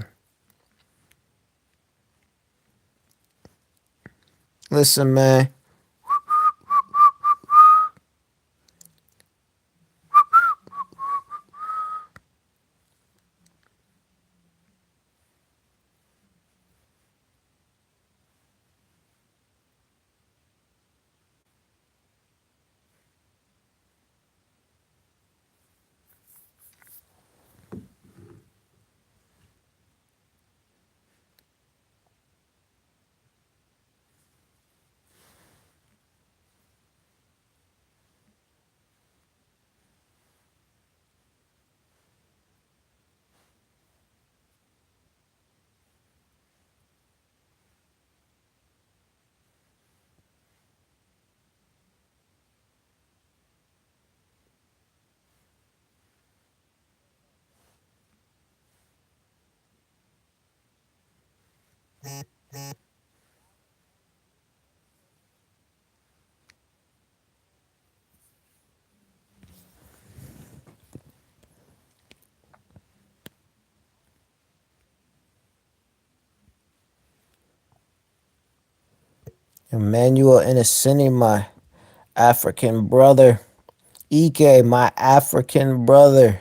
Listen, man. Emmanuel Innocenti, my African brother. Ike, my African brother.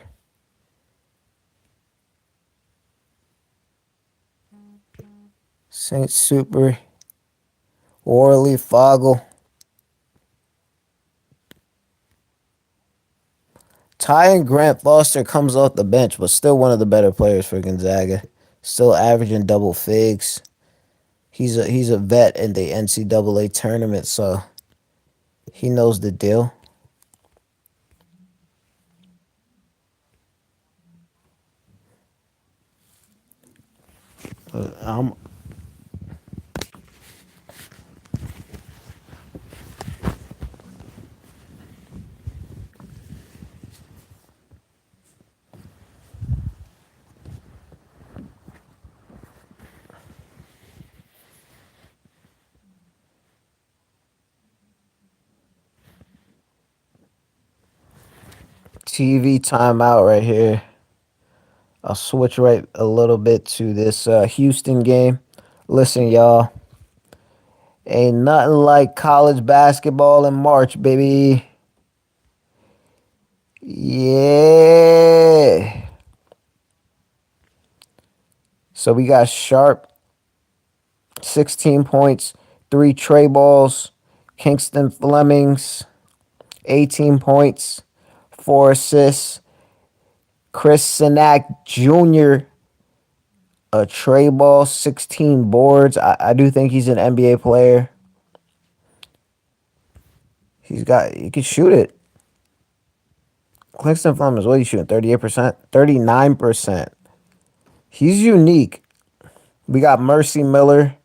Saint Super. Worley Foggle. Ty and Grant Foster comes off the bench, but still one of the better players for Gonzaga. Still averaging double figs. He's a vet in the NCAA tournament, so he knows the deal. I'm TV timeout right here. I'll switch right a little bit to this Houston game. Listen, y'all, ain't nothing like college basketball in March, baby. Yeah. So we got Sharp, 16 points, 3 tray balls. Kingston Flemings, 18 points, 4 assists. Chris Sinak Jr., a tray ball, 16 boards. I do think he's an NBA player. He can shoot it. Kingston Flemings, what are you shooting? 38%? 39%. He's unique. We got Mercy Miller.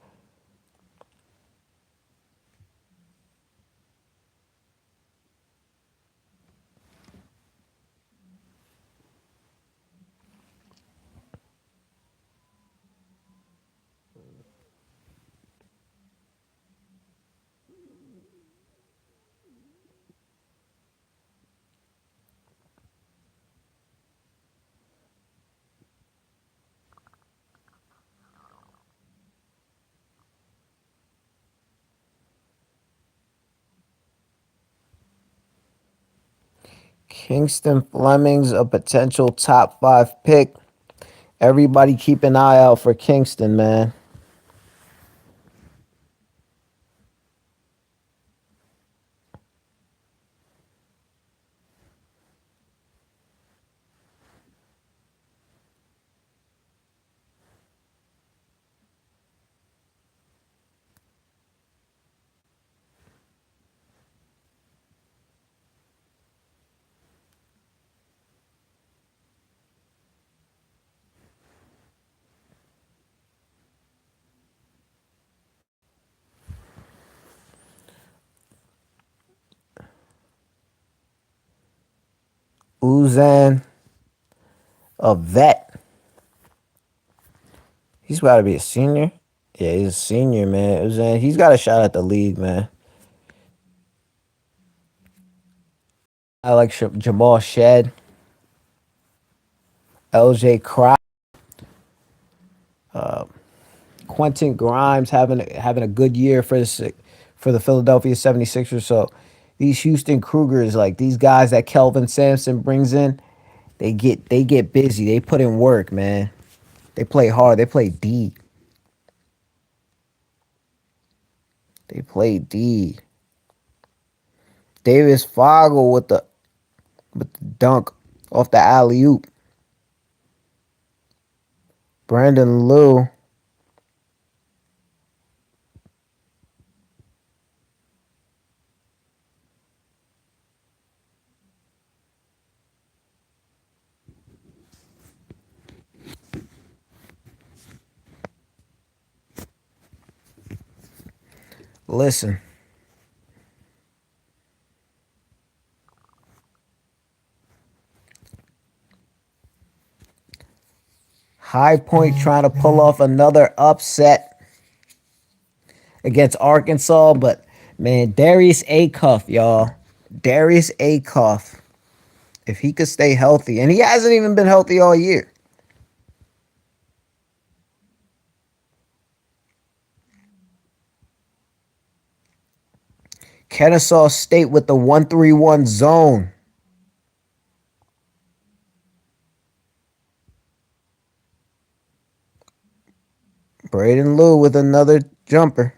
Kingston Fleming's a potential top five pick. Everybody keep an eye out for Kingston, man. Uzan, a vet. He's got to be a senior. Yeah, he's a senior, man. Uzan, he's got a shot at the league, man. I like Jamal Shed, LJ Crowd, Quentin Grimes having a good year for the Philadelphia 76ers. So these Houston Cougars, like these guys that Kelvin Sampson brings in, they get busy. They put in work, man. They play hard. They play D. They play D. Davis Fogel with the dunk off the alley oop. Brandon Lou. Listen, High Point trying to pull off another upset against Arkansas, but man, Darius Acuff, y'all. Darius Acuff, if he could stay healthy, and he hasn't even been healthy all year. Kennesaw State with the 1-3-1 zone. Braden Lou with another jumper.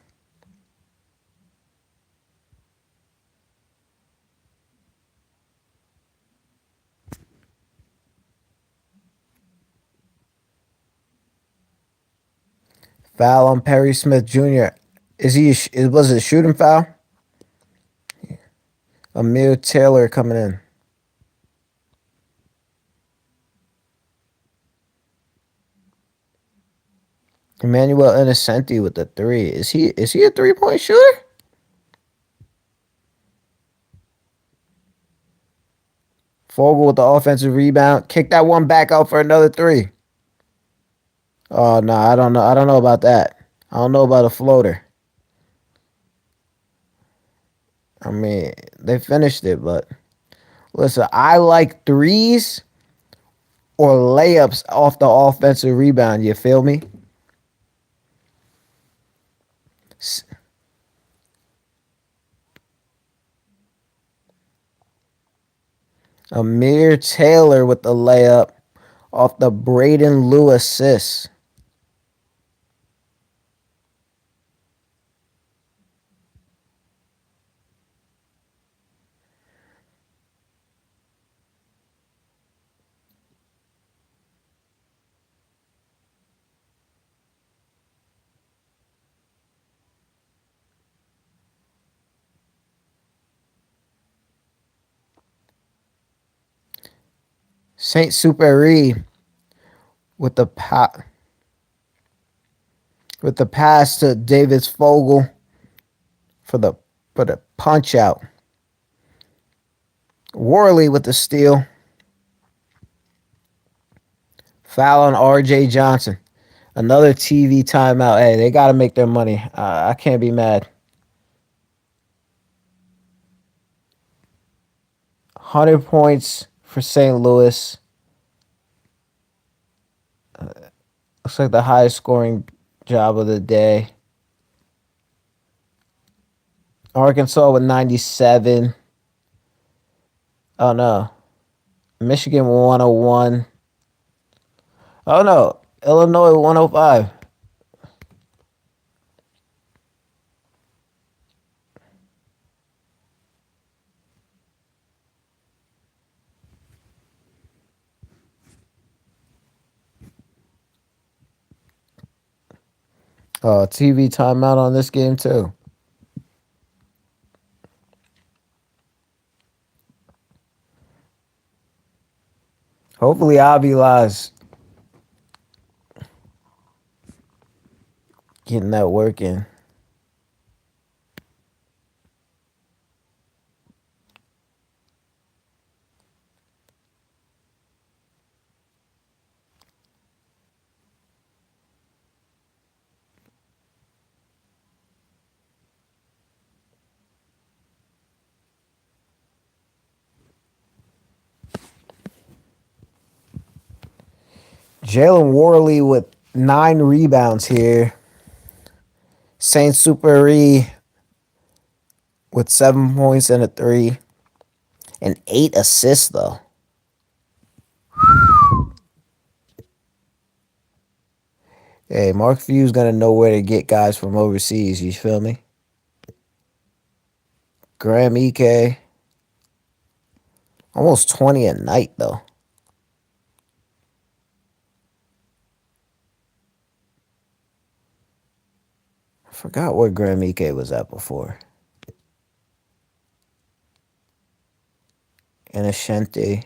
Foul on Perry Smith Jr. Was it a shooting foul? Amir Taylor coming in. Emmanuel Innocenti with the three. Is he a 3-point shooter? Fogel with the offensive rebound. Kick that one back out for another three. Oh no, I don't know. I don't know about that. I don't know about a floater. I mean, they finished it, but listen, I like threes or layups off the offensive rebound. You feel me? Amir Taylor with the layup off the Braden Lou assist. Saint Superi with the with the pass to Davis Fogel for the punch out. Worley with the steal. Foul on R.J. Johnson. Another TV timeout. Hey, they got to make their money. I can't be mad. 100 points for St. Louis. Looks like the highest scoring job of the day. Arkansas with 97. Oh no. Michigan 101. Oh no, Illinois 105. TV timeout on this game too. Hopefully, Avila's getting that work in. Jalen Warley with 9 rebounds here. Saint Superi with 7 points and a three. And 8 assists, though. Hey, Mark Few's going to know where to get guys from overseas. You feel me? Graham Ike. Almost 20 a night, though. I forgot where Graham Ike was at before. And Ashente.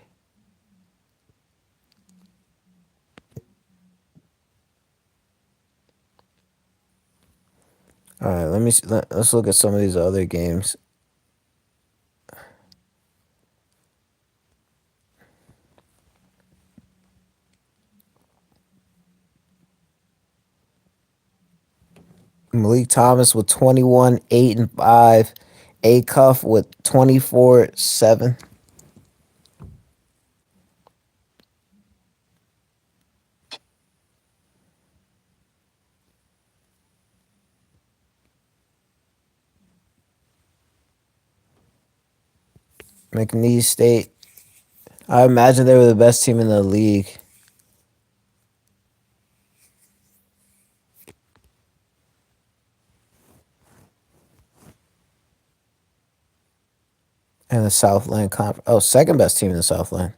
All right, let me see, let's look at some of these other games. Malik Thomas with 21, 8 and 5. A Cuff with 24, 7. McNeese State. I imagine they were the best team in the league. And the Southland Conference. Oh, second best team in the Southland.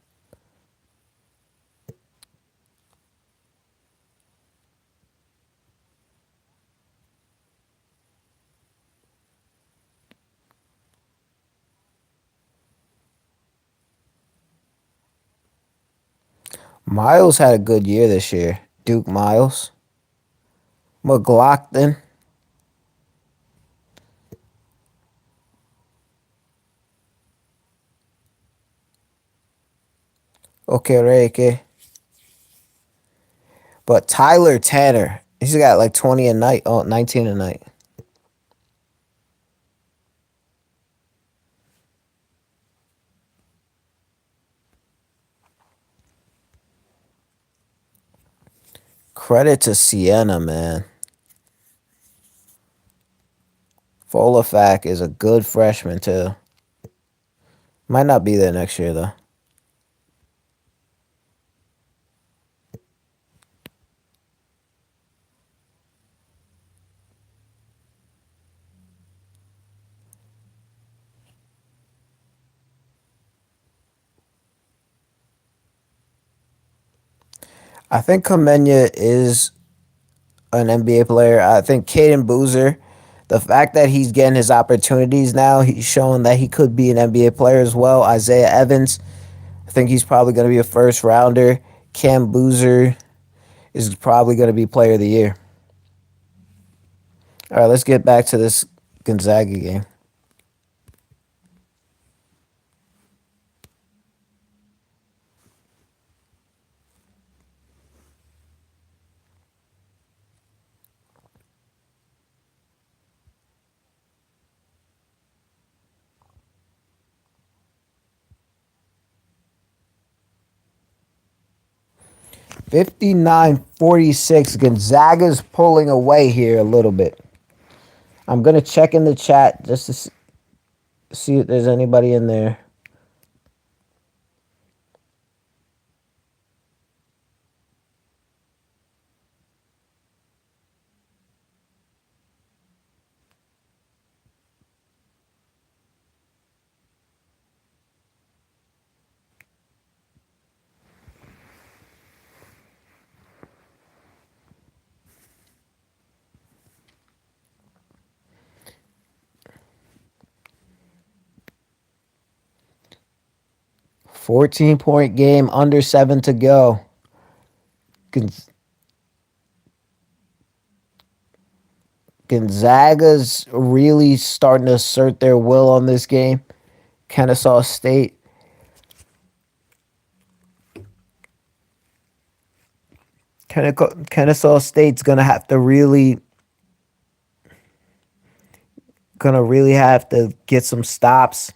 Miles had a good year this year. Duke Miles. McLaughlin. Okereke. But Tyler Tanner. He's got like 20 a night. Oh, 19 a night. Credit to Sienna, man. Folafak is a good freshman, too. Might not be there next year, though. I think Kamenya is an NBA player. I think Caden Boozer, the fact that he's getting his opportunities now, he's showing that he could be an NBA player as well. Isaiah Evans, I think he's probably going to be a first rounder. Cam Boozer is probably going to be player of the year. All right, let's get back to this Gonzaga game. (59-46). Gonzaga's pulling away here a little bit. I'm going to check in the chat just to see if there's anybody in there. 14-point game, under 7 to go. Gon- Gonzaga's really starting to assert their will on this game. Kennesaw State. Kennesaw State's gonna really have to get some stops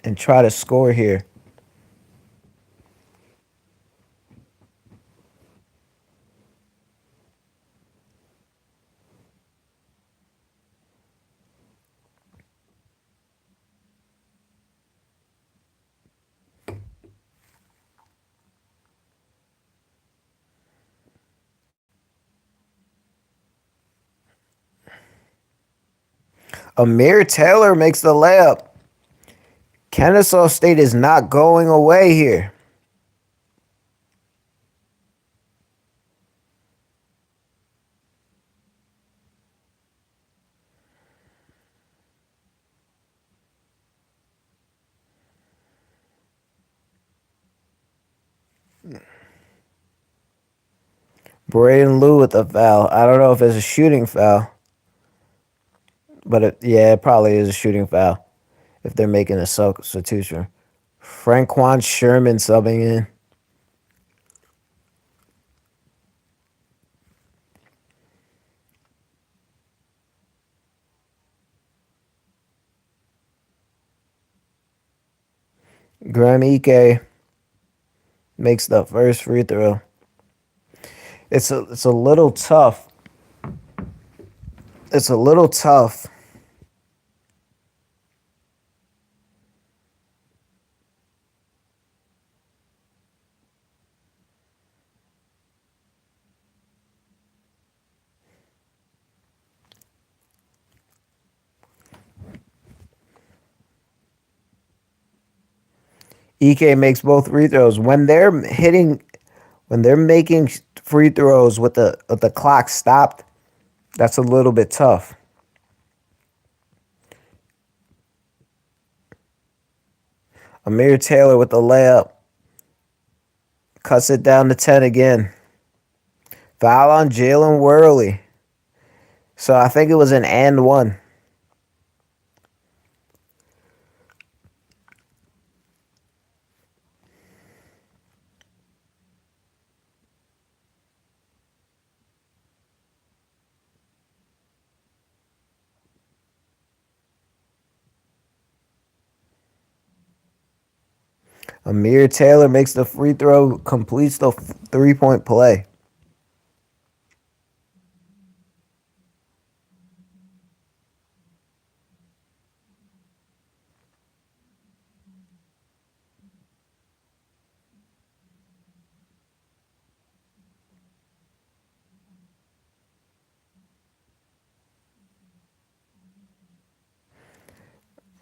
and try to score here. Amir Taylor makes the layup. Kennesaw State is not going away here. Braden Lou with the foul. I don't know if it's a shooting foul, but it probably is a shooting foul if they're making a substitution. Franquan Sherman subbing in. Graham Ike makes the first free throw. It's a little tough. It's a little tough. Ike makes both free throws. When they're making free throws with the clock stopped, that's a little bit tough. Amir Taylor with the layup. Cuts it down to 10 again. Foul on Jalen Worley. So I think it was an and one. Amir Taylor makes the free throw, completes the 3-point play.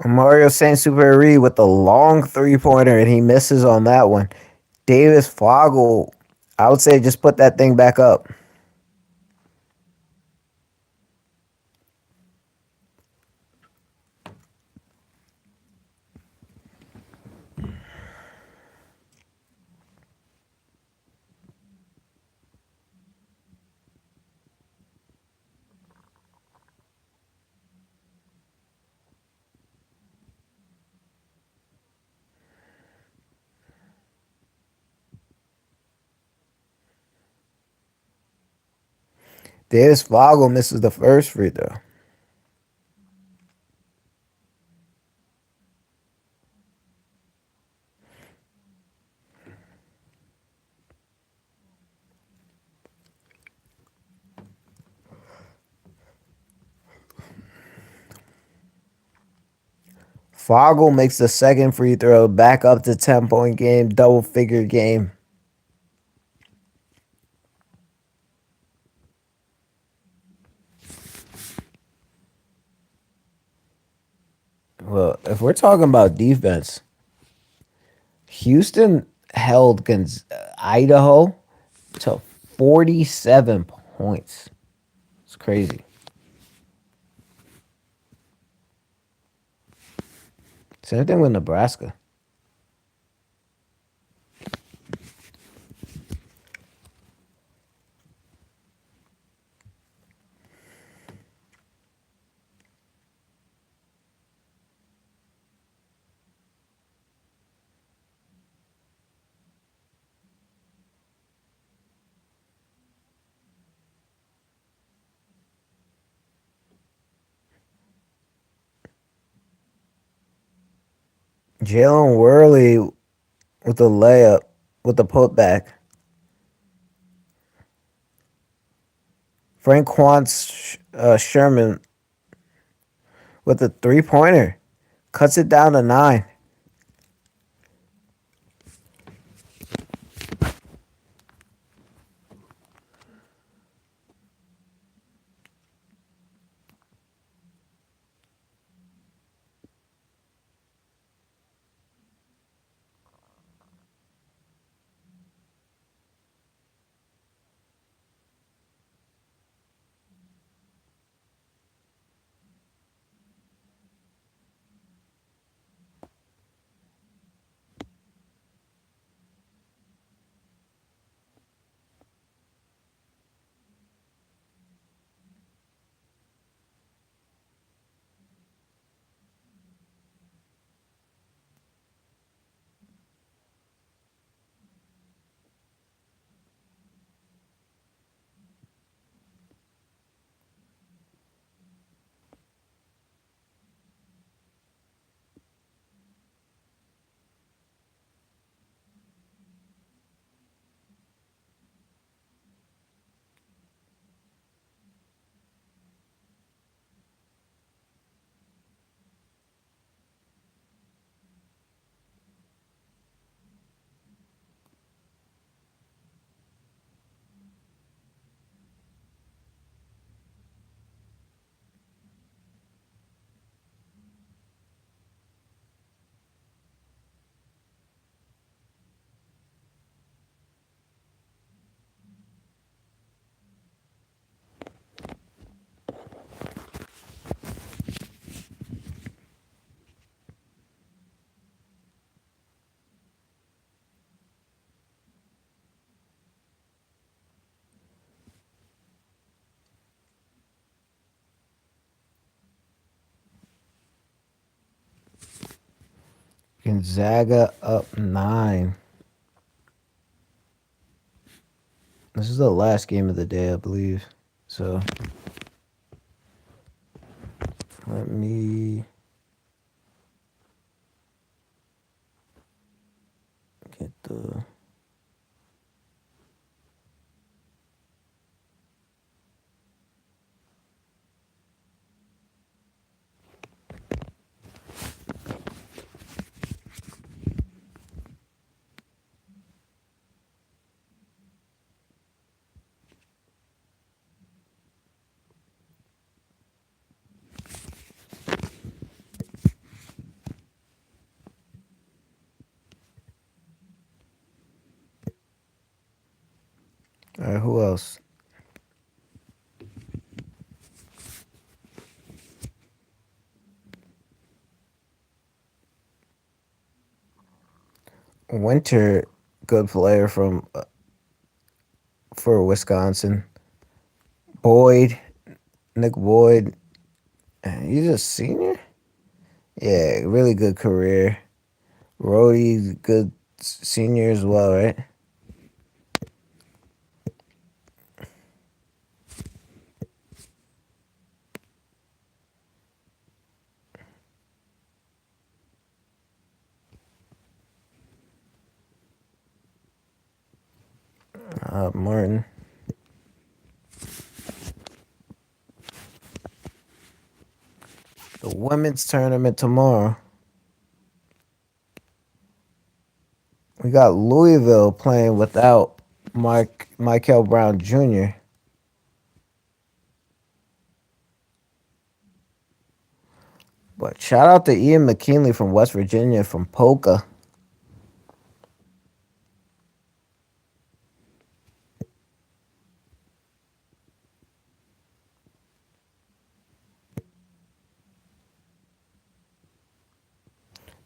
Mario Saint Superi with the long 3-pointer, and he misses on that one. Davis Fogel, I would say just put that thing back up. Davis Fogel misses the first free throw. Fogel makes the second free throw, back up to 10-point game, double figure game. Well, if we're talking about defense, Houston held Idaho to 47 points. It's crazy. Same thing with Nebraska. Jalen Worley with the layup, with the putback. Frank Quantz Sherman with a 3-pointer. Cuts it down to 9. Gonzaga up 9. This is the last game of the day, I believe. So let me get the. All right, who else? Winter, good player from for Wisconsin. Boyd, Nick Boyd. He's a senior. Yeah, really good career. Rhodey, good senior as well, right? Martin. The women's tournament tomorrow. We got Louisville playing without Michael Brown Jr. But shout out to Ian McKinley from West Virginia from Polka.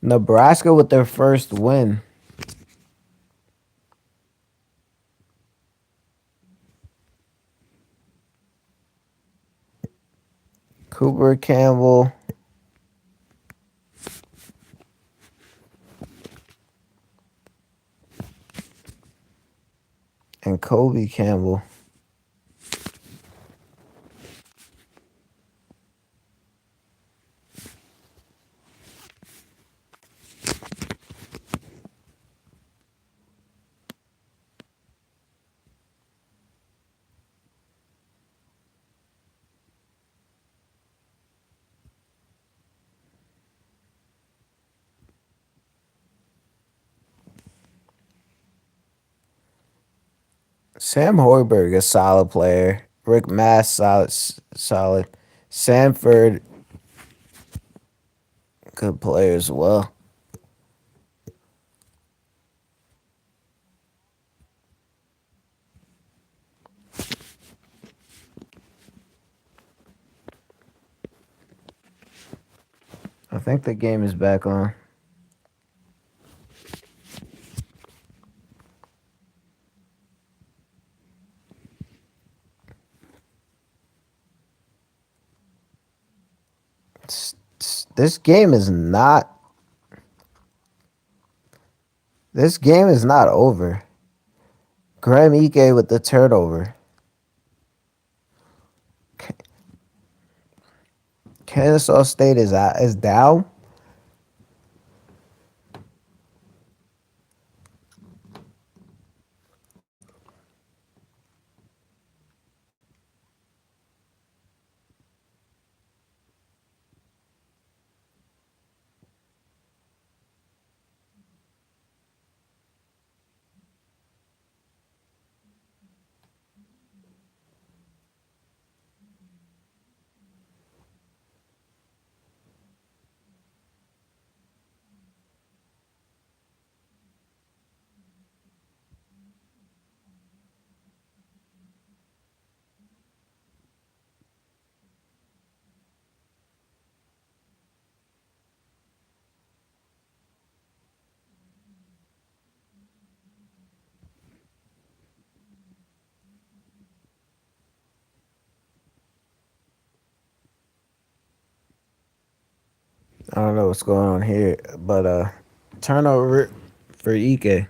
Nebraska with their first win. Cooper Campbell and Kobe Campbell. Sam Hoiberg, a solid player. Rick Mass, solid. Sanford, good player as well. I think the game is back on. This game is not. This game is not over. Graham Ike with the turnover. Kennesaw State is down. I don't know what's going on here, but turnover for Ike.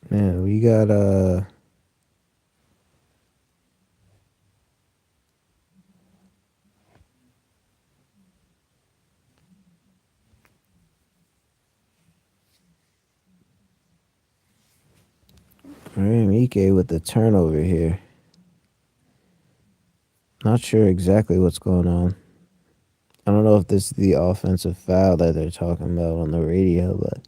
Man, we got Graham Ike with the turnover here. Not sure exactly what's going on. I don't know if this is the offensive foul that they're talking about on the radio, but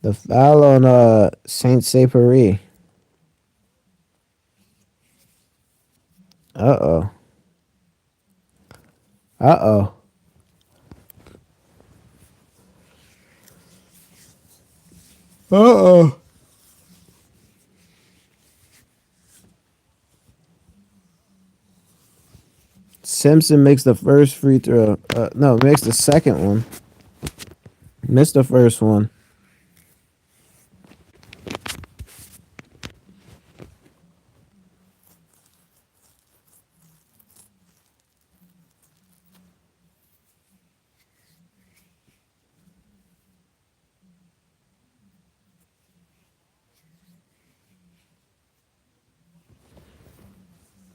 the foul on Saint Sapari. Uh oh. Uh oh. Uh-oh. Simpson makes the first free throw. No, makes the second one. Missed the first one.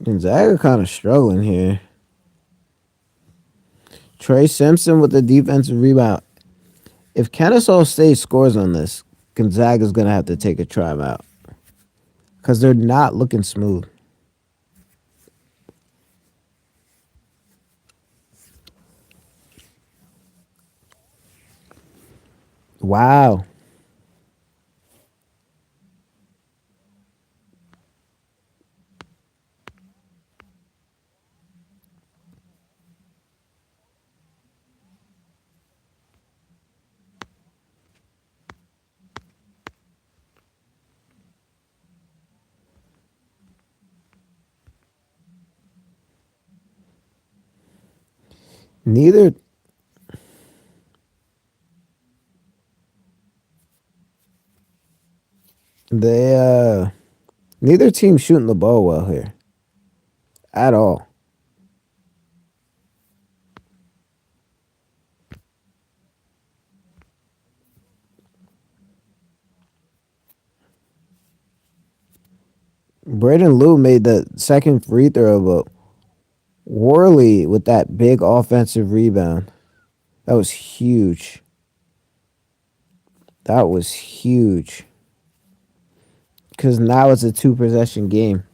Gonzaga kind of struggling here. Trey Simpson with the defensive rebound. If Kennesaw State scores on this, Gonzaga's going to have to take a timeout because they're not looking smooth. Wow. Neither they neither team shooting the ball well here at all. Braden Lou made the second free throw, but Worley with that big offensive rebound. That was huge. That was huge. Because now it's a two possession game.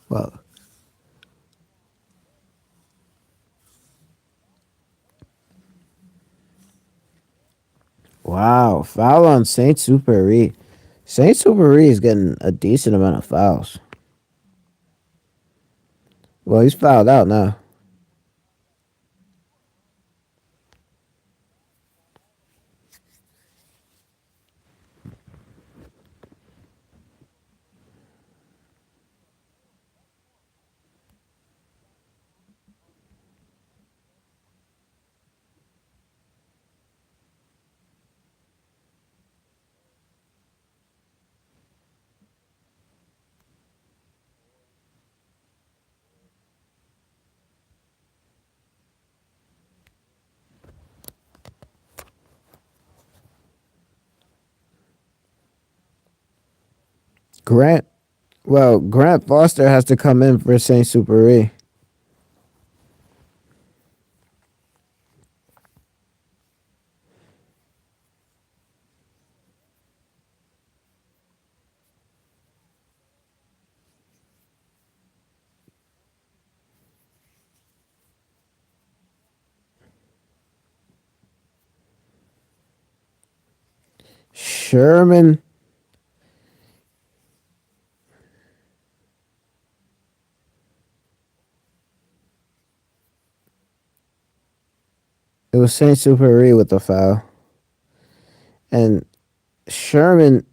Well, wow. Foul on Saint Superi. Saint Superi is getting a decent amount of fouls. Well, he's fouled out now. Grant, Grant Foster has to come in for Saint Superi. Sherman. It was Saint Superi with the foul. And Sherman,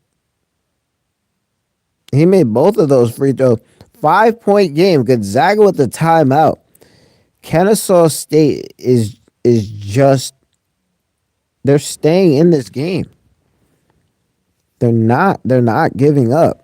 he made both of those free throws. 5 point game. Gonzaga with the timeout. Kennesaw State is just they're staying in this game. They're not giving up.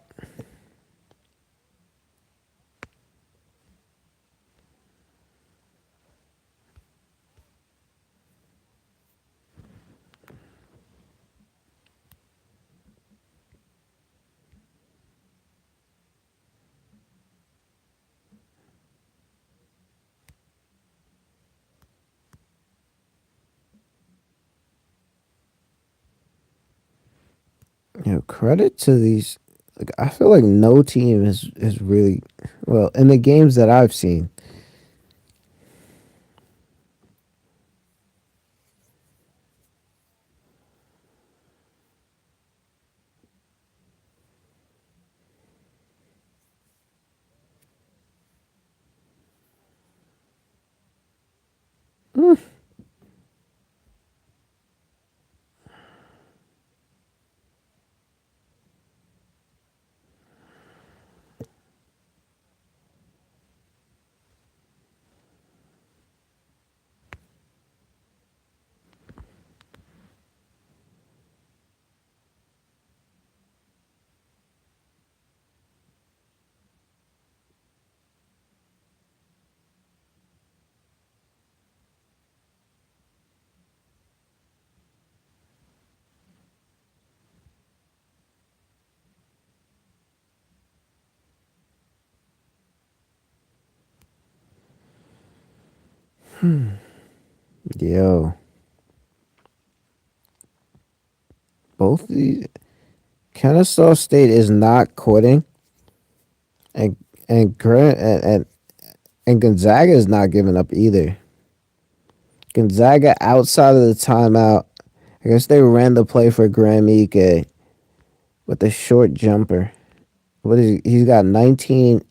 Credit to these. Like, I feel like no team is really well in the games that I've seen. Yo, both these Kennesaw State is not quitting, and Grant and Gonzaga is not giving up either. Gonzaga outside of the timeout. I guess they ran the play for Graham Ike with a short jumper. What is he? He's got 19-8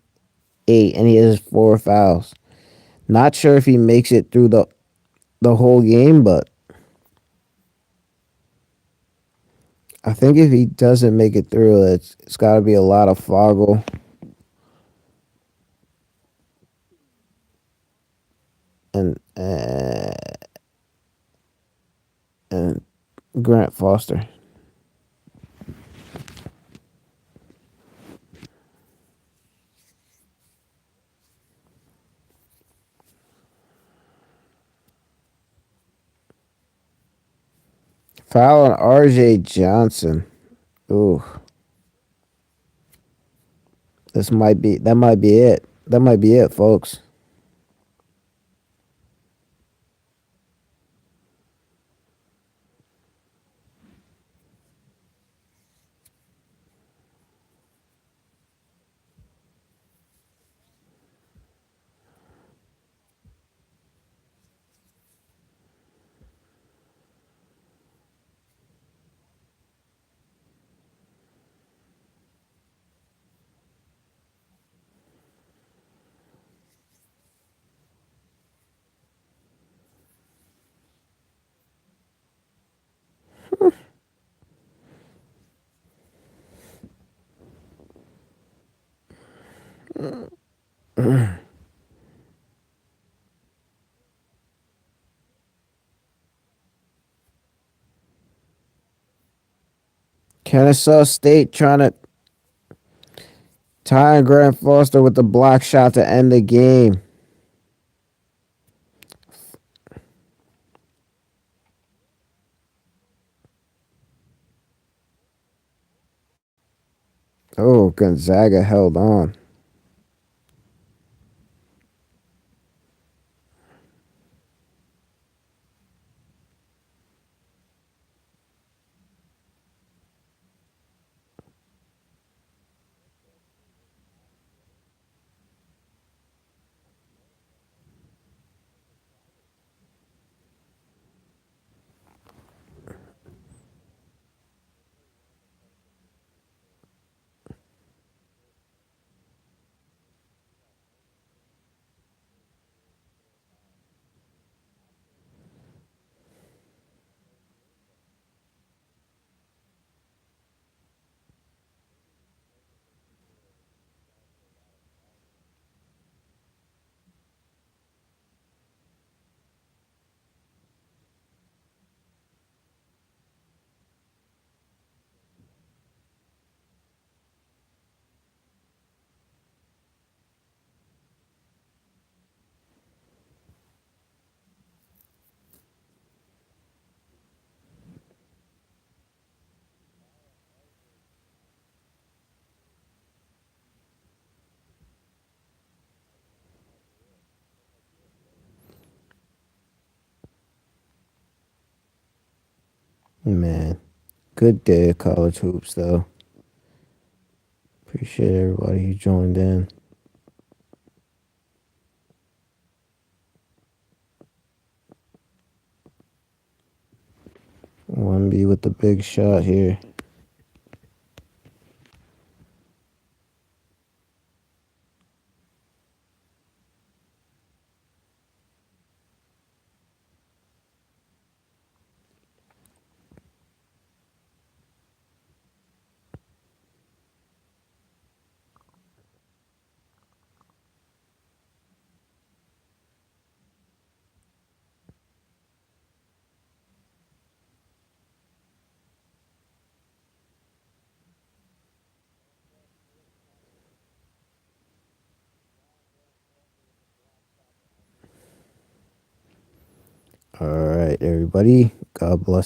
and he has 4 fouls. Not sure if he makes it through the whole game, but I think if he doesn't make it through, it's got to be a lot of Foggle and and Grant Foster. Foul on R.J. Johnson. Ooh, that might be it. That might be it, folks. Kennesaw State trying to tie Grant Foster with the block shot to end the game. Oh, Gonzaga held on. Man, good day of college hoops, though. Appreciate everybody who joined in. One B with the big shot here. All right, everybody. God bless.